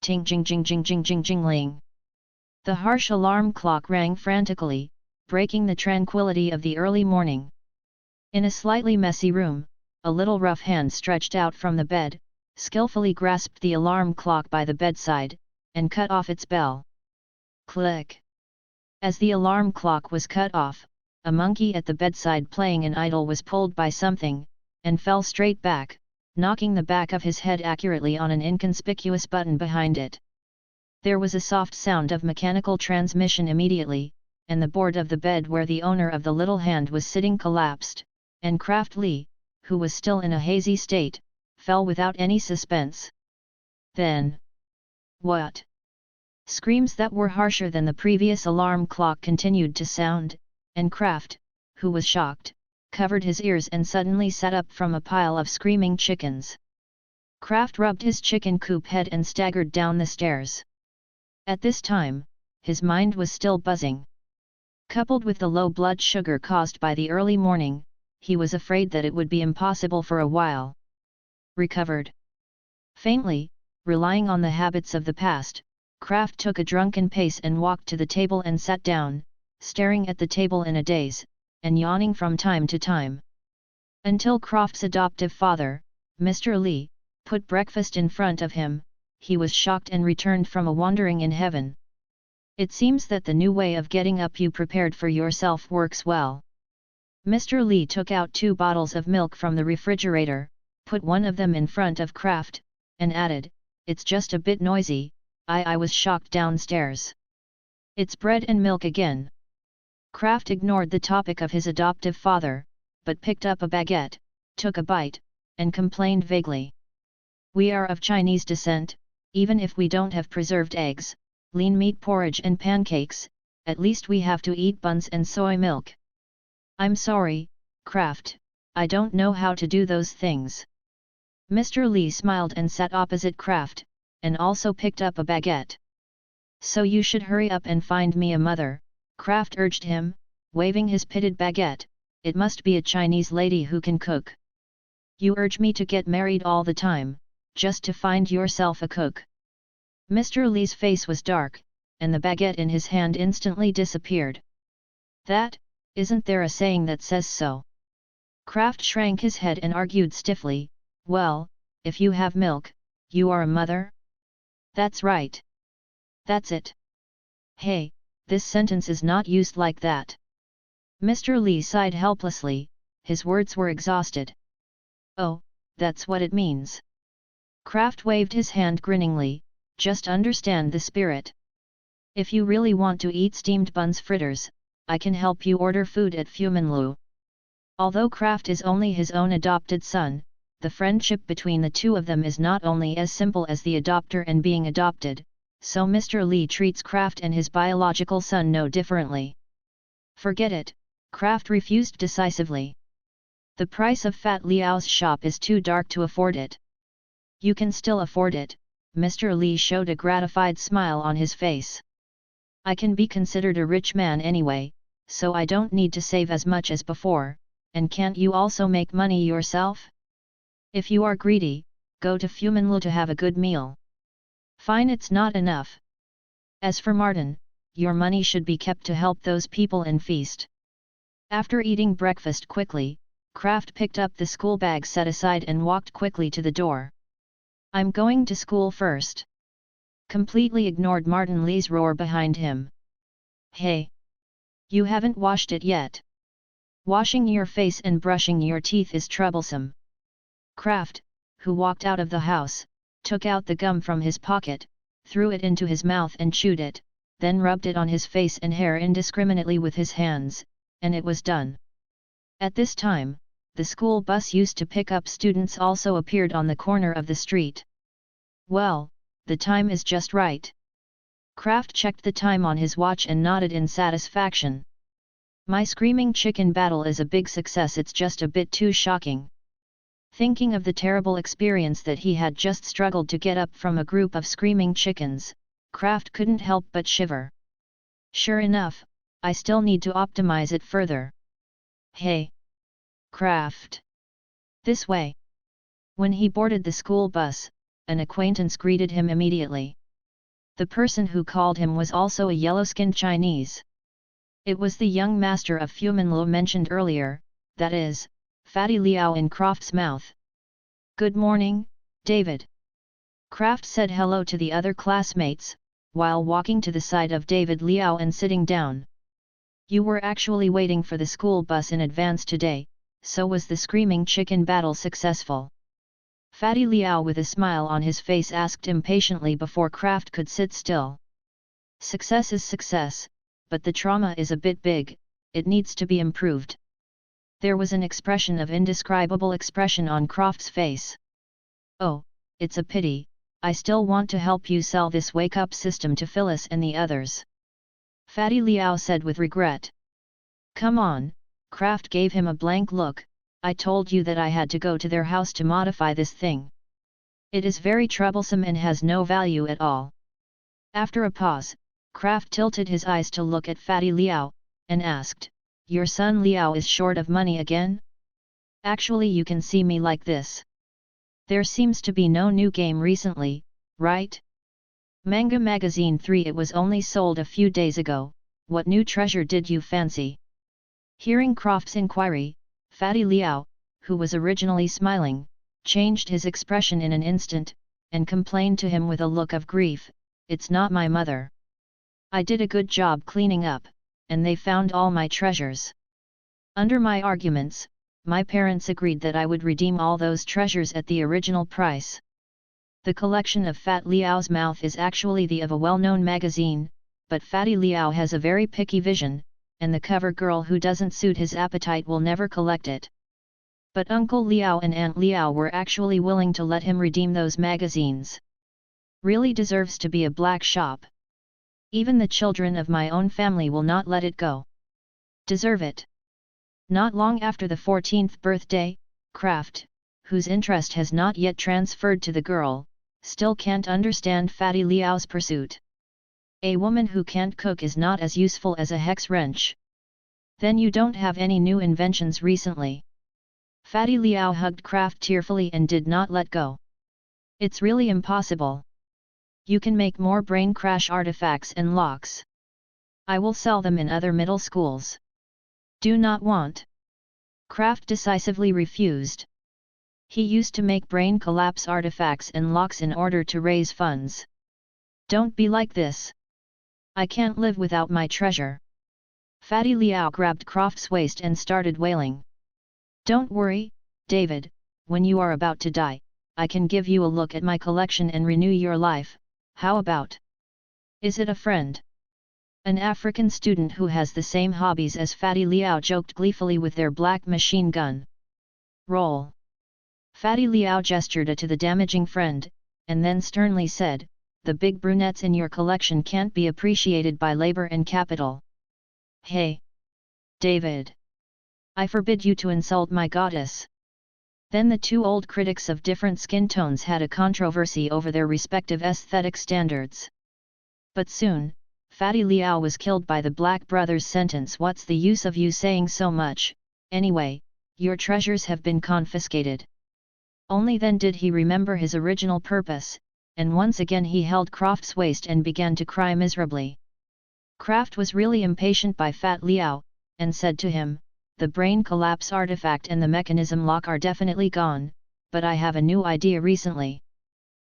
ting jing jing jing jing jing jingling. The harsh alarm clock rang frantically, breaking the tranquility of the early morning. In a slightly messy room, a little rough hand stretched out from the bed, skillfully grasped the alarm clock by the bedside, and cut off its bell. Click! As the alarm clock was cut off, a monkey at the bedside playing an idol was pulled by something, and fell straight back, knocking the back of his head accurately on an inconspicuous button behind it. There was a soft sound of mechanical transmission immediately, and the board of the bed where the owner of the little hand was sitting collapsed, and Kraft Lee, who was still in a hazy state, fell without any suspense. Then, what? Screams that were harsher than the previous alarm clock continued to sound, and Kraft, who was shocked, covered his ears and suddenly sat up from a pile of screaming chickens. Kraft rubbed his chicken coop head and staggered down the stairs. At this time, his mind was still buzzing. Coupled with the low blood sugar caused by the early morning, he was afraid that it would be impossible for a while. Recovered. Faintly, relying on the habits of the past, Kraft took a drunken pace and walked to the table and sat down, staring at the table in a daze, and yawning from time to time. Until Kraft's adoptive father, Mr. Lee, put breakfast in front of him, he was shocked and returned from a wandering in heaven. It seems that the new way of getting up you prepared for yourself works well. Mr. Lee took out 2 bottles of milk from the refrigerator, put one of them in front of Kraft, and added, "It's just a bit noisy, I was shocked downstairs. It's bread and milk again." Kraft ignored the topic of his adoptive father, but picked up a baguette, took a bite, and complained vaguely. "We are of Chinese descent, even if we don't have preserved eggs, lean meat porridge and pancakes, at least we have to eat buns and soy milk." "I'm sorry, Kraft, I don't know how to do those things." Mr. Lee smiled and sat opposite Kraft, and also picked up a baguette. "So you should hurry up and find me a mother," Kraft urged him, waving his pitted baguette. "It must be a Chinese lady who can cook. You urge me to get married all the time, just to find yourself a cook." Mr. Lee's face was dark, and the baguette in his hand instantly disappeared. "Isn't there a saying that says so?" Kraft shrank his head and argued stiffly, "Well, if you have milk, you are a mother?" "That's right. That's it." "Hey, this sentence is not used like that." Mr. Lee sighed helplessly, his words were exhausted. "Oh, that's what it means." Kraft waved his hand grinningly, "Just understand the spirit. If you really want to eat steamed buns fritters, I can help you order food at Fuminlu." Although Kraft is only his own adopted son, the friendship between the two of them is not only as simple as the adopter and being adopted, so Mr. Lee treats Kraft and his biological son no differently. "Forget it," Kraft refused decisively. "The price of Fat Liao's shop is too dark to afford it." "You can still afford it," Mr. Lee showed a gratified smile on his face. "I can be considered a rich man anyway, so I don't need to save as much as before, and can't you also make money yourself? If you are greedy, go to Fuminlu to have a good meal." "Fine, it's not enough. As for Martin, your money should be kept to help those people in feast." After eating breakfast quickly, Kraft picked up the school bag set aside and walked quickly to the door. "I'm going to school first." Completely ignored Martin Lee's roar behind him. "Hey! You haven't washed it yet. Washing your face and brushing your teeth is troublesome." Kraft, who walked out of the house, took out the gum from his pocket, threw it into his mouth and chewed it, then rubbed it on his face and hair indiscriminately with his hands, and it was done. At this time, the school bus used to pick up students also appeared on the corner of the street. "Well, the time is just right." Kraft checked the time on his watch and nodded in satisfaction. "My screaming chicken battle is a big success, it's just a bit too shocking." Thinking of the terrible experience that he had just struggled to get up from a group of screaming chickens, Kraft couldn't help but shiver. "Sure enough, I still need to optimize it further." "Hey! Kraft! This way!" When he boarded the school bus, an acquaintance greeted him immediately. The person who called him was also a yellow-skinned Chinese. It was the young master of Fumanlo mentioned earlier, that is, Fatty Liao in Croft's mouth. "Good morning, David." Kraft said hello to the other classmates, while walking to the side of David Liao and sitting down. "You were actually waiting for the school bus in advance today, so was the screaming chicken battle successful?" Fatty Liao with a smile on his face asked impatiently before Kraft could sit still. "Success is success, but the trauma is a bit big, it needs to be improved." There was an expression of indescribable expression on Kraft's face. "Oh, it's a pity, I still want to help you sell this wake-up system to Phyllis and the others," Fatty Liao said with regret. "Come on," Kraft gave him a blank look, "I told you that I had to go to their house to modify this thing. It is very troublesome and has no value at all." After a pause, Kraft tilted his eyes to look at Fatty Liao, and asked, "Your son Liao is short of money again? Actually you can see me like this. There seems to be no new game recently, right? Manga Magazine 3 it was only sold a few days ago, what new treasure did you fancy?" Hearing Kraft's inquiry, Fatty Liao, who was originally smiling, changed his expression in an instant, and complained to him with a look of grief, "It's not my mother. I did a good job cleaning up, and they found all my treasures. Under my arguments, my parents agreed that I would redeem all those treasures at the original price." The collection of Fat Liao's mouth is actually the of a well-known magazine, but Fatty Liao has a very picky vision, and the cover girl who doesn't suit his appetite will never collect it. But Uncle Liao and Aunt Liao were actually willing to let him redeem those magazines. Really deserves to be a black shop. Even the children of my own family will not let it go. Deserve it. Not long after the 14th birthday, Kraft, whose interest has not yet transferred to the girl, still can't understand Fatty Liao's pursuit. A woman who can't cook is not as useful as a hex wrench. Then you don't have any new inventions recently? Fatty Liao hugged Kraft tearfully and did not let go. "It's really impossible. You can make more brain crash artifacts and locks. I will sell them in other middle schools." "Do not want." Kraft decisively refused. He used to make brain collapse artifacts and locks in order to raise funds. "Don't be like this. I can't live without my treasure." Fatty Liao grabbed Kraft's waist and started wailing. "Don't worry, David, when you are about to die, I can give you a look at my collection and renew your life, how about? Is it a friend?" An African student who has the same hobbies as Fatty Liao joked gleefully with their black machine gun. "Roll." Fatty Liao gestured to the damaging friend, and then sternly said, "The big brunettes in your collection can't be appreciated by labor and capital." "Hey! David! I forbid you to insult my goddess." Then the two old critics of different skin tones had a controversy over their respective aesthetic standards. But soon, Fatty Liao was killed by the Black Brothers' sentence, "What's the use of you saying so much, anyway, your treasures have been confiscated." Only then did he remember his original purpose, and once again he held Kraft's waist and began to cry miserably. Kraft was really impatient by Fat Liao, and said to him, "The brain collapse artifact and the mechanism lock are definitely gone, but I have a new idea recently.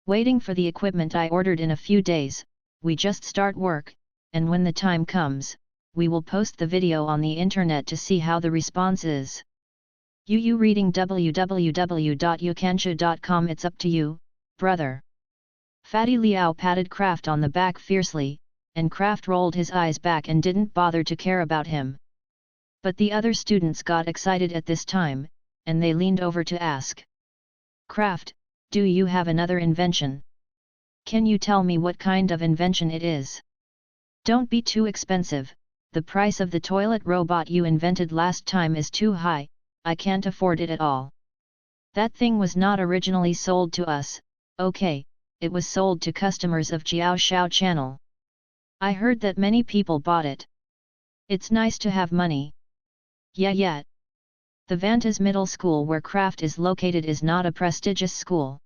Waiting for the equipment I ordered in a few days, we just start work, and when the time comes, we will post the video on the internet to see how the response is. You reading www.youcansha.com, it's up to you, brother." Fatty Liao patted Kraft on the back fiercely, and Kraft rolled his eyes back and didn't bother to care about him. But the other students got excited at this time, and they leaned over to ask, "Kraft, do you have another invention? Can you tell me what kind of invention it is? Don't be too expensive, the price of the toilet robot you invented last time is too high, I can't afford it at all. That thing was not originally sold to us, okay, it was sold to customers of Jiao Shao channel. I heard that many people bought it. It's nice to have money. Yeah. The Vantas Middle School where Kraft is located is not a prestigious school.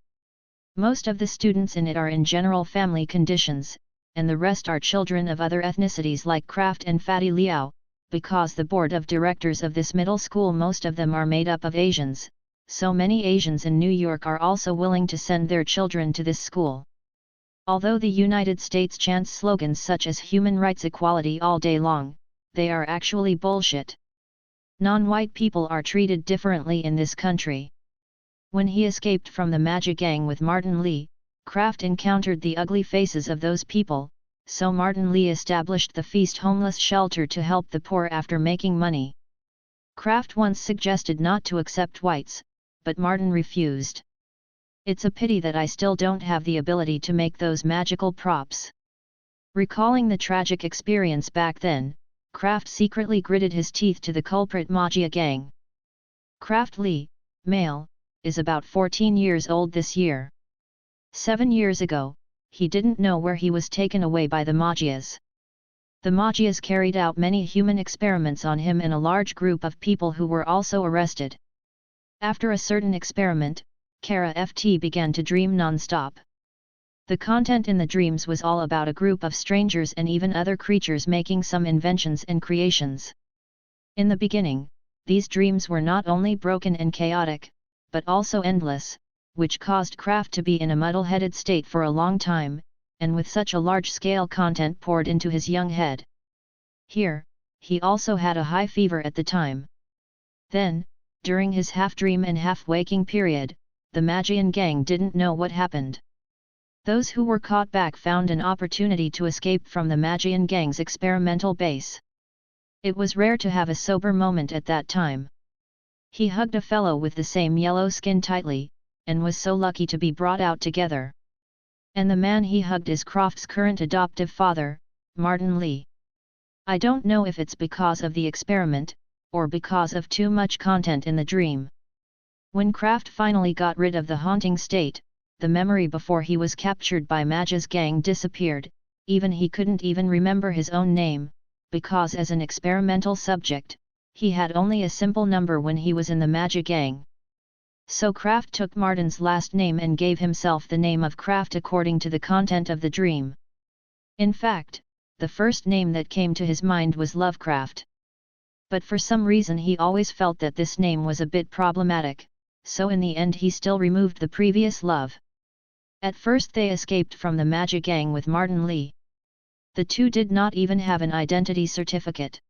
Most of the students in it are in general family conditions, and the rest are children of other ethnicities like Kraft and Fatty Liao. Because the board of directors of this middle school, most of them are made up of Asians, so many Asians in New York are also willing to send their children to this school. Although the United States chants slogans such as human rights equality all day long, they are actually bullshit. Non-white people are treated differently in this country. When he escaped from the Magic Gang with Martin Lee, Kraft encountered the ugly faces of those people, so Martin Lee established the Feast Homeless Shelter to help the poor after making money. Kraft once suggested not to accept whites, but Martin refused. It's a pity that I still don't have the ability to make those magical props. Recalling the tragic experience back then, Kraft secretly gritted his teeth to the culprit Mafia gang. Kraft Lee, male, is about 14 years old this year. 7 years ago, he didn't know where he was taken away by the Magias. The Magias carried out many human experiments on him and a large group of people who were also arrested. After a certain experiment, Kara FT began to dream non-stop. The content in the dreams was all about a group of strangers and even other creatures making some inventions and creations. In the beginning, these dreams were not only broken and chaotic, but also endless, which caused Kraft to be in a muddle-headed state for a long time, and with such a large-scale content poured into his young head. Here, he also had a high fever at the time. Then, during his half-dream and half-waking period, the Magian gang didn't know what happened. Those who were caught back found an opportunity to escape from the Magian gang's experimental base. It was rare to have a sober moment at that time. He hugged a fellow with the same yellow skin tightly, and was so lucky to be brought out together. And the man he hugged is Kraft's current adoptive father, Martin Lee. I don't know if it's because of the experiment, or because of too much content in the dream. When Kraft finally got rid of the haunting state, the memory before he was captured by Magia's gang disappeared, even he couldn't even remember his own name, because as an experimental subject, he had only a simple number when he was in the Magia gang. So Kraft took Martin's last name and gave himself the name of Kraft according to the content of the dream. In fact, the first name that came to his mind was Lovecraft. But for some reason he always felt that this name was a bit problematic, so in the end he still removed the previous Love. At first they escaped from the Magia gang with Martin Lee. The two did not even have an identity certificate.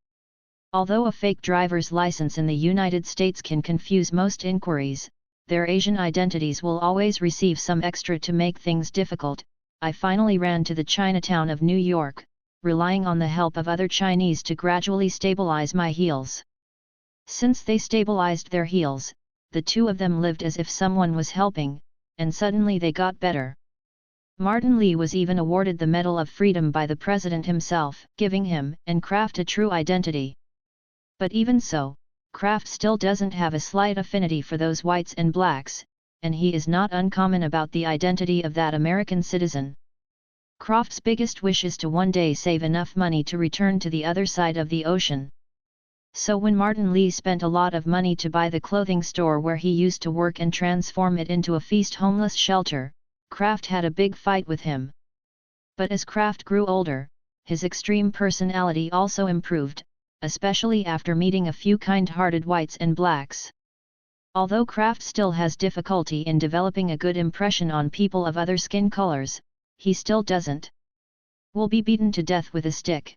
Although a fake driver's license in the United States can confuse most inquiries, their Asian identities will always receive some extra to make things difficult. I finally ran to the Chinatown of New York, relying on the help of other Chinese to gradually stabilize my heels. Since they stabilized their heels, the two of them lived as if someone was helping, and suddenly they got better. Martin Lee was even awarded the Medal of Freedom by the President himself, giving him and Kraft a true identity. But even so, Kraft still doesn't have a slight affinity for those whites and blacks, and he is not uncommon about the identity of that American citizen. Kraft's biggest wish is to one day save enough money to return to the other side of the ocean. So when Martin Lee spent a lot of money to buy the clothing store where he used to work and transform it into a feast homeless shelter, Kraft had a big fight with him. But as Kraft grew older, his extreme personality also improved, especially after meeting a few kind-hearted whites and blacks. Although Kraft still has difficulty in developing a good impression on people of other skin colors, he still doesn't will be beaten to death with a stick.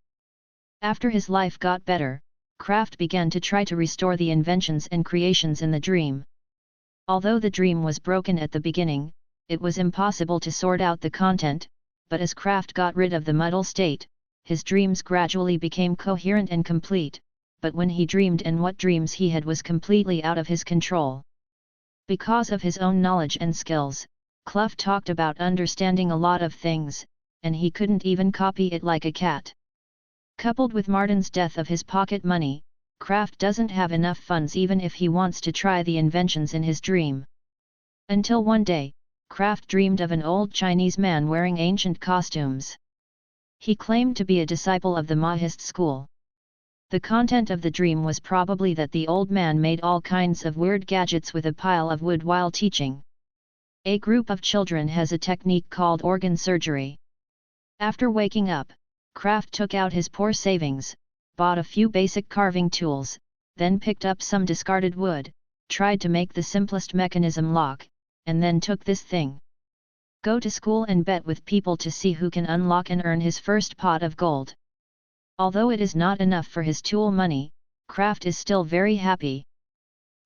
After his life got better, Kraft began to try to restore the inventions and creations in the dream. Although the dream was broken at the beginning, it was impossible to sort out the content, but as Kraft got rid of the muddle state, his dreams gradually became coherent and complete, but when he dreamed and what dreams he had was completely out of his control. Because of his own knowledge and skills, Clough talked about understanding a lot of things, and he couldn't even copy it like a cat. Coupled with Martin's death of his pocket money, Kraft doesn't have enough funds even if he wants to try the inventions in his dream. Until one day, Kraft dreamed of an old Chinese man wearing ancient costumes. He claimed to be a disciple of the Mahist school. The content of the dream was probably that the old man made all kinds of weird gadgets with a pile of wood while teaching. A group of children has a technique called organ surgery. After waking up, Kraft took out his poor savings, bought a few basic carving tools, then picked up some discarded wood, tried to make the simplest mechanism lock, and then took this thing. Go to school and bet with people to see who can unlock and earn his first pot of gold. Although it is not enough for his tool money, Kraft is still very happy.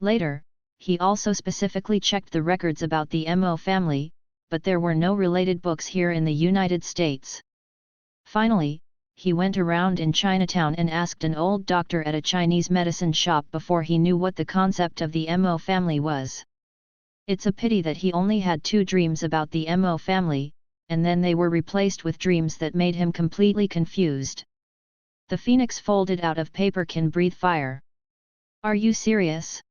Later, he also specifically checked the records about the Mo family, but there were no related books here in the United States. Finally, he went around in Chinatown and asked an old doctor at a Chinese medicine shop before he knew what the concept of the Mo family was. It's a pity that he only had 2 dreams about the Mo family, and then they were replaced with dreams that made him completely confused. The phoenix folded out of paper can breathe fire. Are you serious?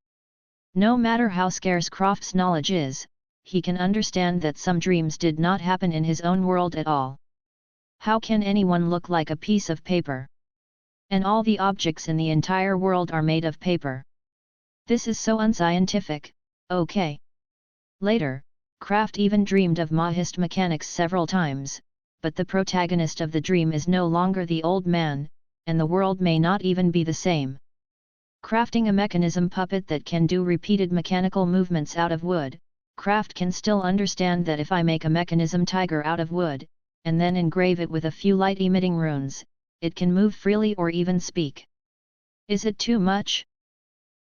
No matter how scarce Kraft's knowledge is, he can understand that some dreams did not happen in his own world at all. How can anyone look like a piece of paper? And all the objects in the entire world are made of paper. This is so unscientific, okay. Later, Kraft even dreamed of Mahist mechanics several times, but the protagonist of the dream is no longer the old man, and the world may not even be the same. Crafting a mechanism puppet that can do repeated mechanical movements out of wood, Kraft can still understand that if I make a mechanism tiger out of wood, and then engrave it with a few light-emitting runes, it can move freely or even speak. Is it too much?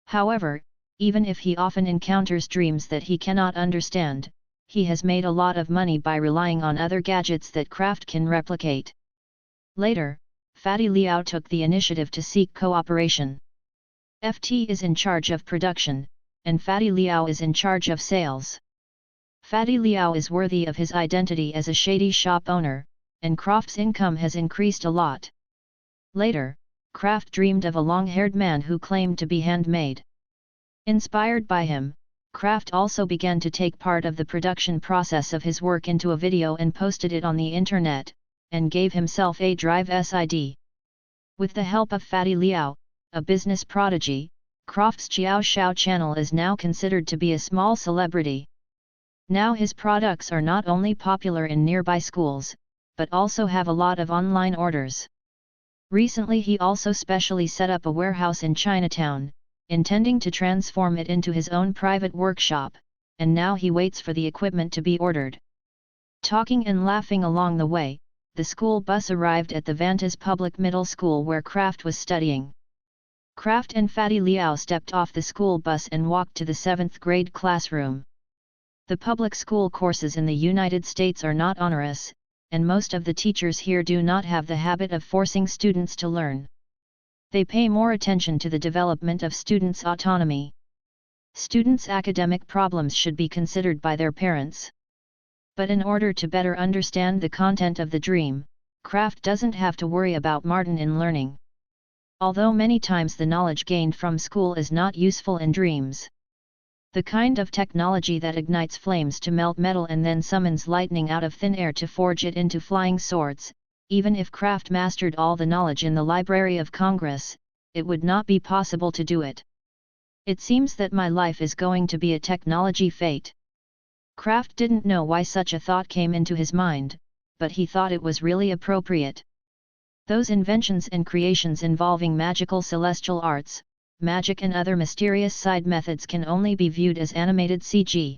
However, even if he often encounters dreams that he cannot understand, he has made a lot of money by relying on other gadgets that Kraft can replicate. Later, Fatty Liao took the initiative to seek cooperation. FT is in charge of production, and Fatty Liao is in charge of sales. Fatty Liao is worthy of his identity as a shady shop owner, and Kraft's income has increased a lot. Later, Kraft dreamed of a long-haired man who claimed to be handmade. Inspired by him, Kraft also began to take part of the production process of his work into a video and posted it on the internet, and gave himself a Drive SID. With the help of Fatty Liao, a business prodigy, Kraft's Xiao Xiao channel is now considered to be a small celebrity. Now his products are not only popular in nearby schools, but also have a lot of online orders. Recently he also specially set up a warehouse in Chinatown, intending to transform it into his own private workshop, and now he waits for the equipment to be ordered. Talking and laughing along the way, the school bus arrived at the Vantas Public Middle School where Kraft was studying. Kraft and Fatty Liao stepped off the school bus and walked to the 7th grade classroom. The public school courses in the United States are not onerous, and most of the teachers here do not have the habit of forcing students to learn. They pay more attention to the development of students' autonomy. Students' academic problems should be considered by their parents. But in order to better understand the content of the dream, Kraft doesn't have to worry about Martin in learning. Although many times the knowledge gained from school is not useful in dreams. The kind of technology that ignites flames to melt metal and then summons lightning out of thin air to forge it into flying swords, even if Kraft mastered all the knowledge in the Library of Congress, it would not be possible to do it. It seems that my life is going to be a technology fate. Kraft didn't know why such a thought came into his mind, but he thought it was really appropriate. Those inventions and creations involving magical celestial arts, magic and other mysterious side methods can only be viewed as animated CG.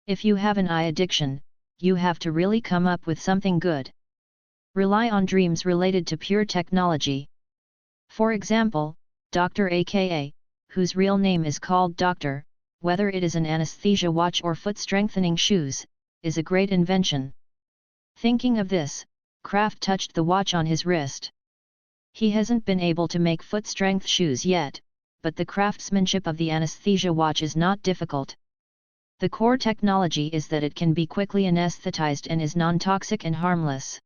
If you have an eye addiction, you have to really come up with something good. Rely on dreams related to pure technology. For example, Dr. aka, whose real name is called Doctor, whether it is an anesthesia watch or foot strengthening shoes, is a great invention. Thinking of this, Kraft touched the watch on his wrist. He hasn't been able to make foot strength shoes yet, but the craftsmanship of the anesthesia watch is not difficult. The core technology is that it can be quickly anesthetized and is non-toxic and harmless.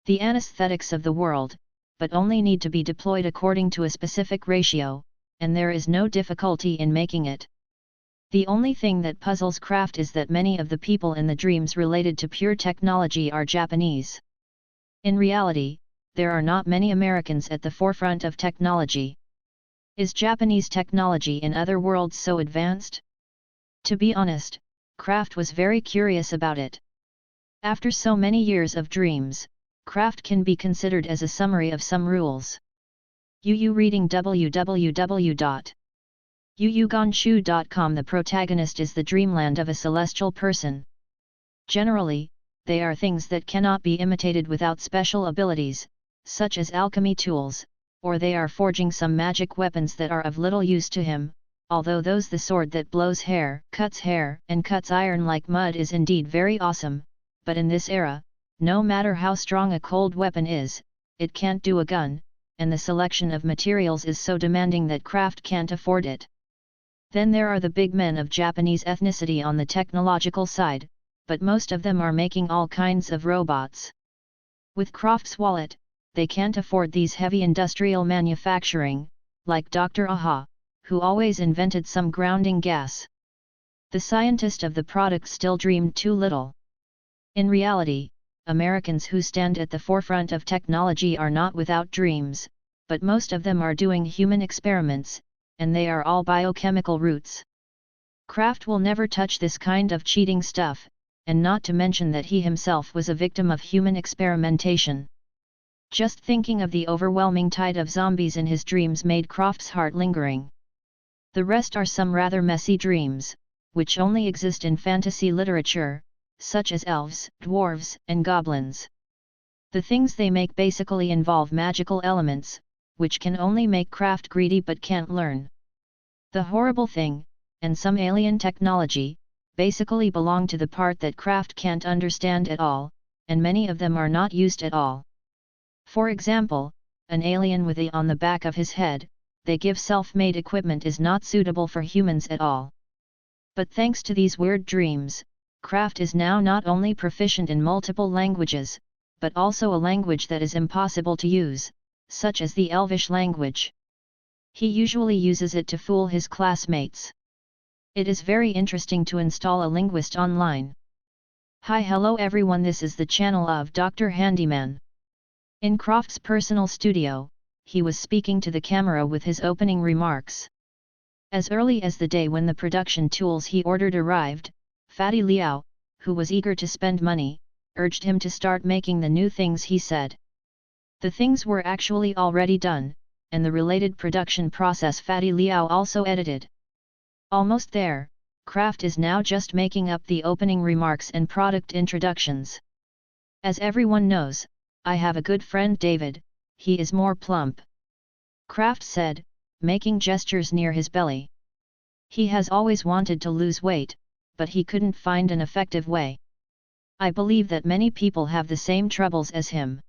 The anesthetics of the world, but only need to be deployed according to a specific ratio, and there is no difficulty in making it. The only thing that puzzles Kraft is that many of the people in the dreams related to pure technology are Japanese. In reality, there are not many Americans at the forefront of technology. Is Japanese technology in other worlds so advanced? To be honest, Kraft was very curious about it. After so many years of dreams, Craft can be considered as a summary of some rules. UU reading www.uugonshu.com. The protagonist is the dreamland of a celestial person. Generally, they are things that cannot be imitated without special abilities, such as alchemy tools, or they are forging some magic weapons that are of little use to him, although the sword that blows hair, and cuts iron like mud is indeed very awesome, but in this era, no matter how strong a cold weapon is, it can't do a gun, and the selection of materials is so demanding that Craft can't afford it. Then there are the big men of Japanese ethnicity on the technological side, but most of them are making all kinds of robots. With Craft's wallet, they can't afford these heavy industrial manufacturing, like Dr. Aha, who always invented some grounding gas. The scientist of the product still dreamed too little. In reality, Americans who stand at the forefront of technology are not without dreams, but most of them are doing human experiments, and they are all biochemical roots. Craft will never touch this kind of cheating stuff, and not to mention that he himself was a victim of human experimentation. Just thinking of the overwhelming tide of zombies in his dreams made Craft's heart lingering. The rest are some rather messy dreams, which only exist in fantasy literature, such as elves, dwarves, and goblins. The things they make basically involve magical elements, which can only make Craft greedy but can't learn. The horrible thing, and some alien technology, basically belong to the part that Craft can't understand at all, and many of them are not used at all. For example, an alien with a on the back of his head, they give self-made equipment is not suitable for humans at all. But thanks to these weird dreams, Craft is now not only proficient in multiple languages, but also a language that is impossible to use, such as the Elvish language. He usually uses it to fool his classmates. It is very interesting to install a linguist online. Hi, hello everyone, this is the channel of Dr. Handyman. In Craft's personal studio, he was speaking to the camera with his opening remarks. As early as the day when the production tools he ordered arrived, Fatty Liao, who was eager to spend money, urged him to start making the new things he said. The things were actually already done, and the related production process Fatty Liao also edited. Almost there, Craft is now just making up the opening remarks and product introductions. As everyone knows, I have a good friend David, he is more plump. Craft said, making gestures near his belly. He has always wanted to lose weight, but he couldn't find an effective way. I believe that many people have the same troubles as him.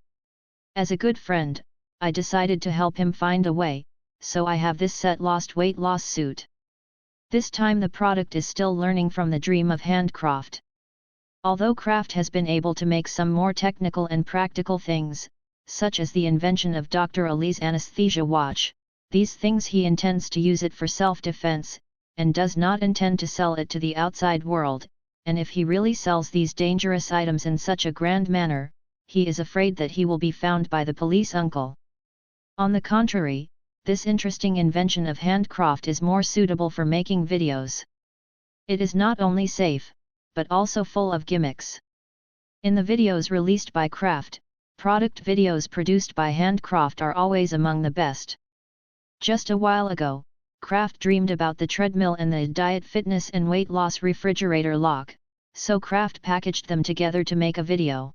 As a good friend, I decided to help him find a way, so I have this set lost weight loss suit. This time the product is still learning from the dream of handcraft. Although Craft has been able to make some more technical and practical things, such as the invention of Dr. Ali's anesthesia watch, these things he intends to use it for self-defense, and does not intend to sell it to the outside world, and if he really sells these dangerous items in such a grand manner, he is afraid that he will be found by the police uncle. On the contrary, this interesting invention of handcraft is more suitable for making videos. It is not only safe, but also full of gimmicks. In the videos released by Craft, product videos produced by Handcraft are always among the best. Just a while ago, Craft dreamed about the treadmill and the diet fitness and weight loss refrigerator lock, so Craft packaged them together to make a video.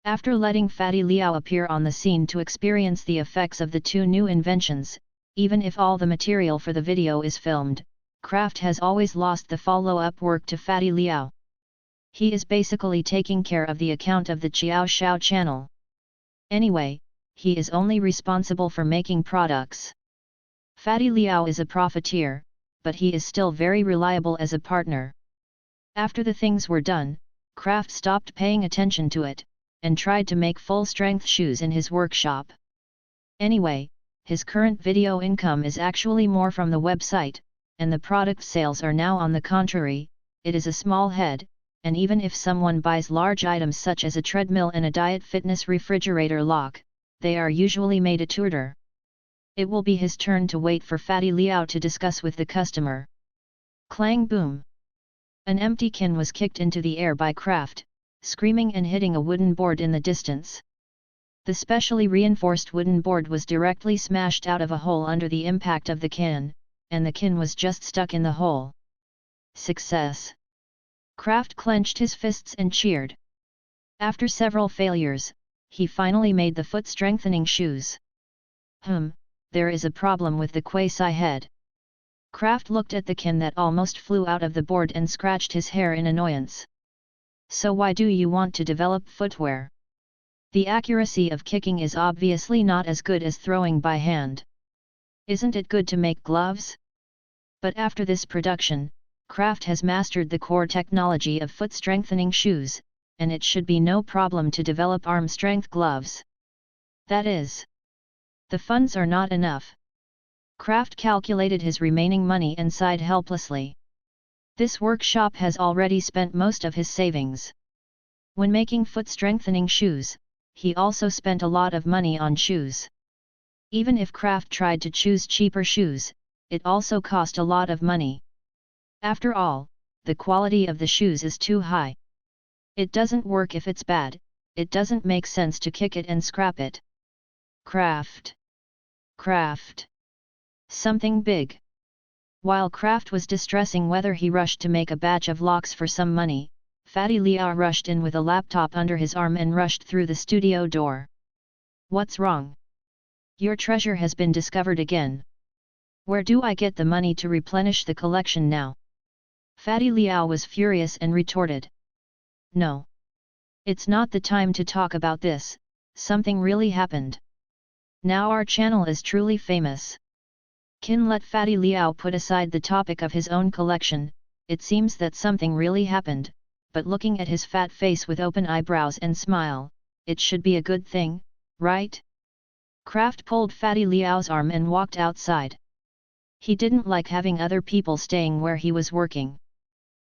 After letting Fatty Liao appear on the scene to experience the effects of the two new inventions, even if all the material for the video is filmed, Craft has always lost the follow-up work to Fatty Liao. He is basically taking care of the account of the Qiao Xiao channel. Anyway, he is only responsible for making products. Fatty Liao is a profiteer, but he is still very reliable as a partner. After the things were done, Craft stopped paying attention to it, and tried to make full-strength shoes in his workshop. Anyway, his current video income is actually more from the website, and the product sales are now on the contrary, it is a small head, and even if someone buys large items such as a treadmill and a diet fitness refrigerator lock, they are usually made to order. It will be his turn to wait for Fatty Liao to discuss with the customer. Clang boom! An empty can was kicked into the air by Craft, screaming and hitting a wooden board in the distance. The specially reinforced wooden board was directly smashed out of a hole under the impact of the kin, and the kin was just stuck in the hole. Success! Kraft clenched his fists and cheered. After several failures, he finally made the foot-strengthening shoes. There is a problem with the quasi-head. Kraft looked at the kin that almost flew out of the board and scratched his hair in annoyance. So why do you want to develop footwear? The accuracy of kicking is obviously not as good as throwing by hand. Isn't it good to make gloves? But after this production, Kraft has mastered the core technology of foot-strengthening shoes, and it should be no problem to develop arm-strength gloves. That is, the funds are not enough. Kraft calculated his remaining money and sighed helplessly. This workshop has already spent most of his savings. When making foot-strengthening shoes, he also spent a lot of money on shoes. Even if Kraft tried to choose cheaper shoes, it also cost a lot of money. After all, the quality of the shoes is too high. It doesn't work if it's bad, it doesn't make sense to kick it and scrap it. Kraft. Something big. While Kraft was distressing whether he rushed to make a batch of locks for some money, Fatty Liao rushed in with a laptop under his arm and rushed through the studio door. What's wrong? Your treasure has been discovered again. Where do I get the money to replenish the collection now? Fatty Liao was furious and retorted. No. It's not the time to talk about this, something really happened. Now our channel is truly famous. Qin let Fatty Liao put aside the topic of his own collection. It seems that something really happened, but looking at his fat face with open eyebrows and smile, it should be a good thing, right? Kraft pulled Fatty Liao's arm and walked outside. He didn't like having other people staying where he was working.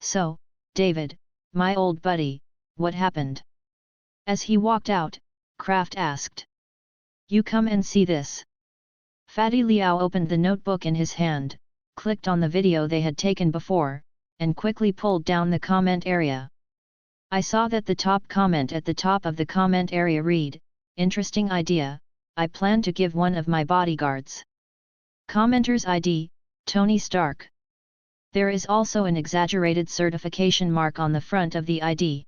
So, David, my old buddy, what happened? As he walked out, Kraft asked. You come and see this. Fatty Liao opened the notebook in his hand, clicked on the video they had taken before, and quickly pulled down the comment area. I saw that the top comment at the top of the comment area read, interesting idea, I plan to give one of my bodyguards. Commenter's ID, Tony Stark. There is also an exaggerated certification mark on the front of the ID.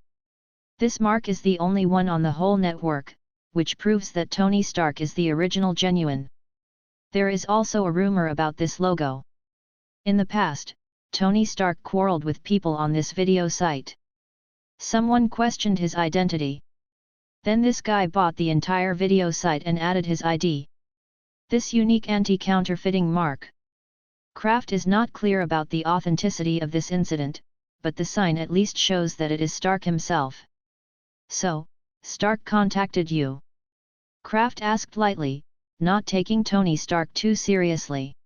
This mark is the only one on the whole network, which proves that Tony Stark is the original genuine. There is also a rumor about this logo. In the past, Tony Stark quarreled with people on this video site. Someone questioned his identity. Then this guy bought the entire video site and added his ID. This unique anti-counterfeiting mark. Kraft is not clear about the authenticity of this incident, but the sign at least shows that it is Stark himself. So, Stark contacted you? Kraft asked lightly, not taking Tony Stark too seriously.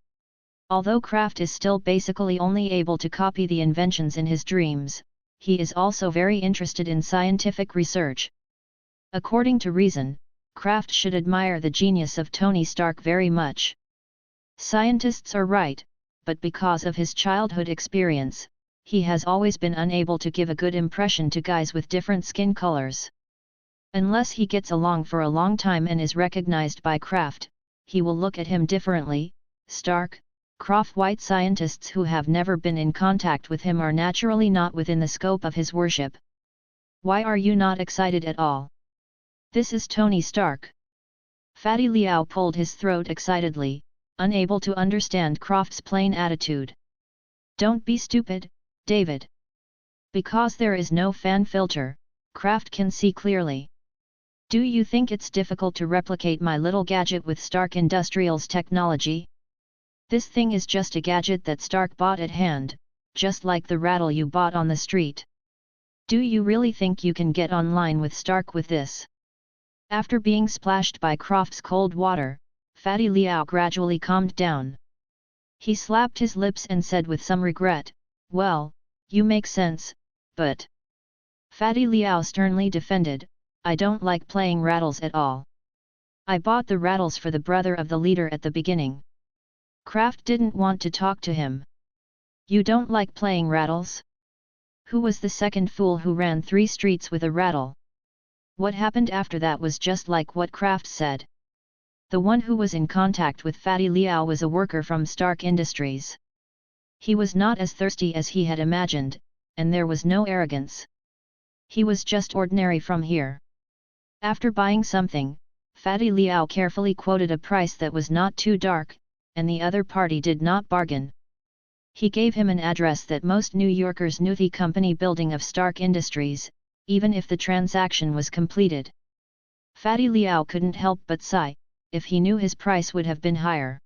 Although Kraft is still basically only able to copy the inventions in his dreams, he is also very interested in scientific research. According to reason, Kraft should admire the genius of Tony Stark very much. Scientists are right, but because of his childhood experience, he has always been unable to give a good impression to guys with different skin colors. Unless he gets along for a long time and is recognized by Kraft, he will look at him differently. Stark, Kraft. White scientists who have never been in contact with him are naturally not within the scope of his worship. Why are you not excited at all? This is Tony Stark. Fatty Liao pulled his throat excitedly, unable to understand Kraft's plain attitude. Don't be stupid, David. Because there is no fan filter, Kraft can see clearly. Do you think it's difficult to replicate my little gadget with Stark Industrials technology? This thing is just a gadget that Stark bought at hand, just like the rattle you bought on the street. Do you really think you can get online with Stark with this? After being splashed by Kraft's cold water, Fatty Liao gradually calmed down. He slapped his lips and said with some regret, well, you make sense, but... Fatty Liao sternly defended, I don't like playing rattles at all. I bought the rattles for the brother of the leader at the beginning. Kraft didn't want to talk to him. You don't like playing rattles? Who was the second fool who ran 3 streets with a rattle? What happened after that was just like what Kraft said. The one who was in contact with Fatty Liao was a worker from Stark Industries. He was not as thirsty as he had imagined, and there was no arrogance. He was just ordinary from here. After buying something, Fatty Liao carefully quoted a price that was not too dark, and the other party did not bargain. He gave him an address that most New Yorkers knew, the company building of Stark Industries, even if the transaction was completed. Fatty Liao couldn't help but sigh. If he knew his price would have been higher.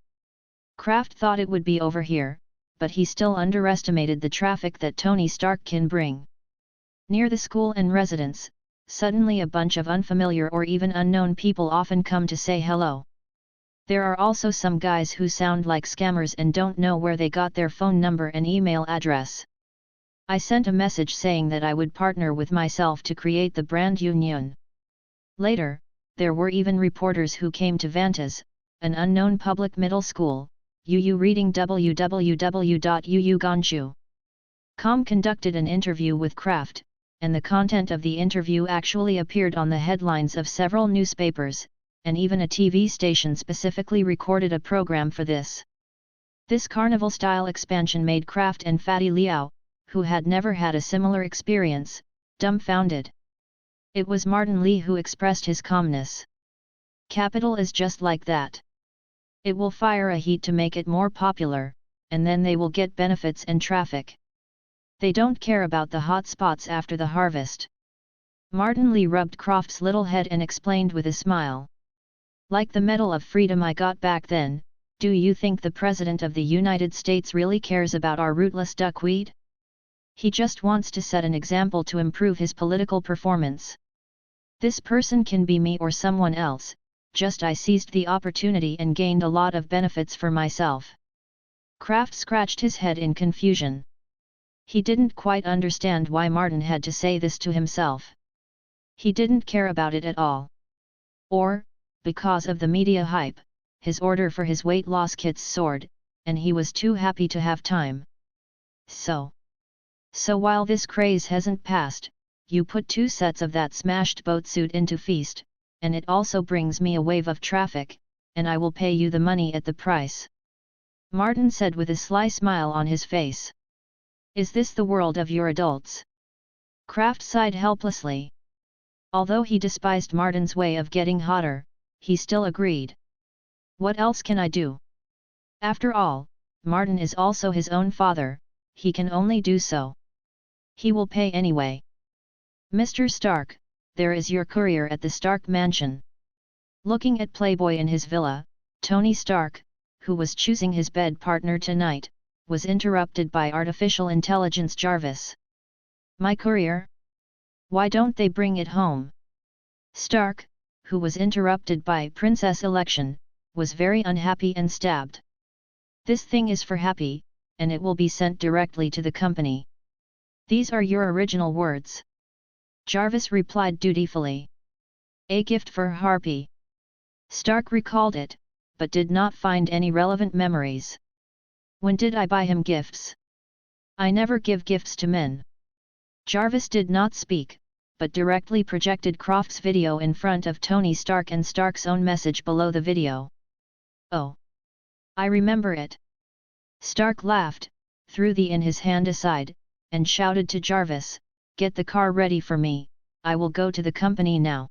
Kraft thought it would be over here, but he still underestimated the traffic that Tony Stark can bring. Near the school and residence, suddenly a bunch of unfamiliar or even unknown people often come to say hello. There are also some guys who sound like scammers and don't know where they got their phone number and email address. I sent a message saying that I would partner with myself to create the brand union. Later, there were even reporters who came to Vantas, an unknown public middle school, UU reading www.uuganshu.com conducted an interview with Kraft, and the content of the interview actually appeared on the headlines of several newspapers, and even a TV station specifically recorded a program for this. This carnival-style expansion made Kraft and Fatty Liao, who had never had a similar experience, dumbfounded. It was Martin Lee who expressed his calmness. Capital is just like that. It will fire a heat to make it more popular, and then they will get benefits and traffic. They don't care about the hot spots after the harvest. Martin Lee rubbed Kraft's little head and explained with a smile. Like the Medal of Freedom I got back then, do you think the President of the United States really cares about our rootless duckweed? He just wants to set an example to improve his political performance. This person can be me or someone else, just I seized the opportunity and gained a lot of benefits for myself. Kraft scratched his head in confusion. He didn't quite understand why Martin had to say this to himself. He didn't care about it at all. Or, because of the media hype, his order for his weight loss kits soared, and he was too happy to have time. So while this craze hasn't passed, you put 2 sets of that smashed boat suit into Feast, and it also brings me a wave of traffic, and I will pay you the money at the price. Martin said with a sly smile on his face. Is this the world of your adults? Kraft sighed helplessly. Although he despised Martin's way of getting hotter, he still agreed. What else can I do? After all, Martin is also his own father, he can only do so. He will pay anyway. Mr. Stark, there is your courier at the Stark mansion. Looking at Playboy in his villa, Tony Stark, who was choosing his bed partner tonight, was interrupted by artificial intelligence Jarvis. My courier? Why don't they bring it home? Stark, who was interrupted by Princess Election, was very unhappy and stabbed. This thing is for Happy, and it will be sent directly to the company. These are your original words. Jarvis replied dutifully. A gift for Harpy. Stark recalled it, but did not find any relevant memories. When did I buy him gifts? I never give gifts to men. Jarvis did not speak, but directly projected Kraft's video in front of Tony Stark and Stark's own message below the video. Oh! I remember it. Stark laughed, threw the in his hand aside, and shouted to Jarvis, get the car ready for me, I will go to the company now.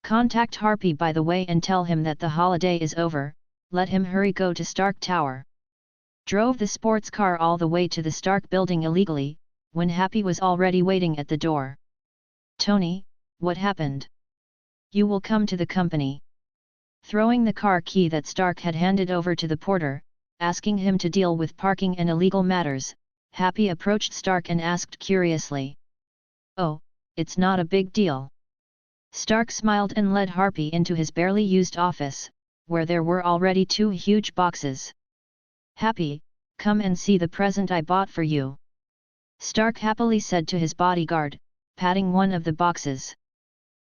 Contact Harpy by the way and tell him that the holiday is over, let him hurry go to Stark Tower. Drove the sports car all the way to the Stark building illegally, when Happy was already waiting at the door. Tony, what happened? You will come to the company. Throwing the car key that Stark had handed over to the porter, asking him to deal with parking and illegal matters, Happy approached Stark and asked curiously. Oh, it's not a big deal. Stark smiled and led Harpy into his barely used office, where there were already 2 huge boxes. Happy, come and see the present I bought for you. Stark happily said to his bodyguard, patting one of the boxes.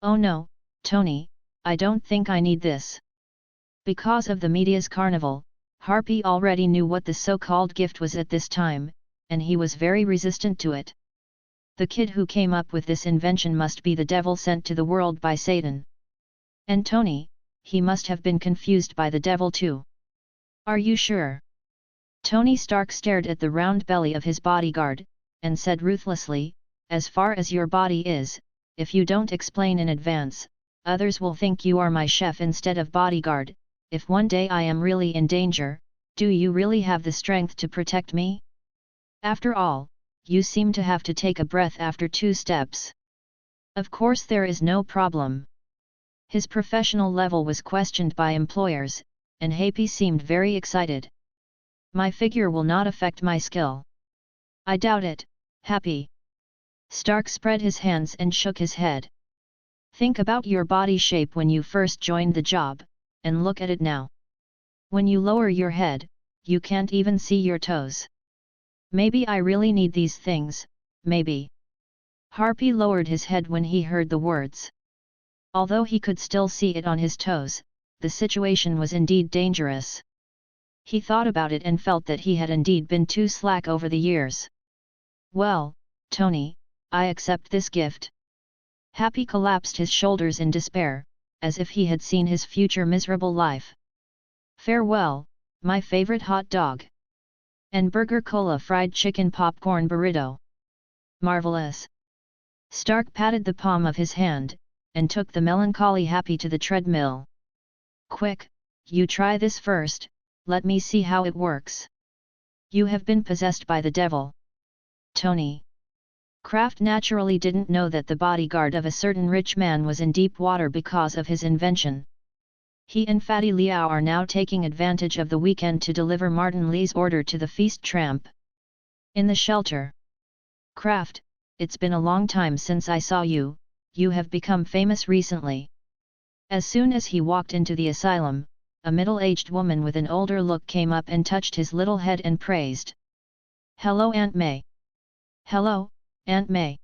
Oh no, Tony, I don't think I need this. Because of the media's carnival, Harpy already knew what the so-called gift was at this time, and he was very resistant to it. The kid who came up with this invention must be the devil sent to the world by Satan. And Tony, he must have been confused by the devil too. Are you sure? Tony Stark stared at the round belly of his bodyguard, and said ruthlessly, as far as your body is, if you don't explain in advance, others will think you are my chef instead of bodyguard. If one day I am really in danger, do you really have the strength to protect me? After all, you seem to have to take a breath after 2 steps. Of course there is no problem. His professional level was questioned by employers, and Happy seemed very excited. My figure will not affect my skill. I doubt it, Happy. Stark spread his hands and shook his head. Think about your body shape when you first joined the job, and look at it now. When you lower your head, you can't even see your toes. Maybe I really need these things, maybe. Harpy lowered his head when he heard the words. Although he could still see it on his toes, the situation was indeed dangerous. He thought about it and felt that he had indeed been too slack over the years. Well, Tony, I accept this gift. Happy collapsed his shoulders in despair, as if he had seen his future miserable life. Farewell, my favorite hot dog. And burger cola fried chicken popcorn burrito. Marvelous. Stark patted the palm of his hand, and took the melancholy Happy to the treadmill. Quick, you try this first, let me see how it works. You have been possessed by the devil. Tony. Kraft naturally didn't know that the bodyguard of a certain rich man was in deep water because of his invention. He and Fatty Liao are now taking advantage of the weekend to deliver Martin Li's order to the feast tramp. In the shelter. Kraft, it's been a long time since I saw you, you have become famous recently. As soon as he walked into the asylum, a middle-aged woman with an older look came up and touched his little head and praised. Hello Aunt May. Hello, Aunt May.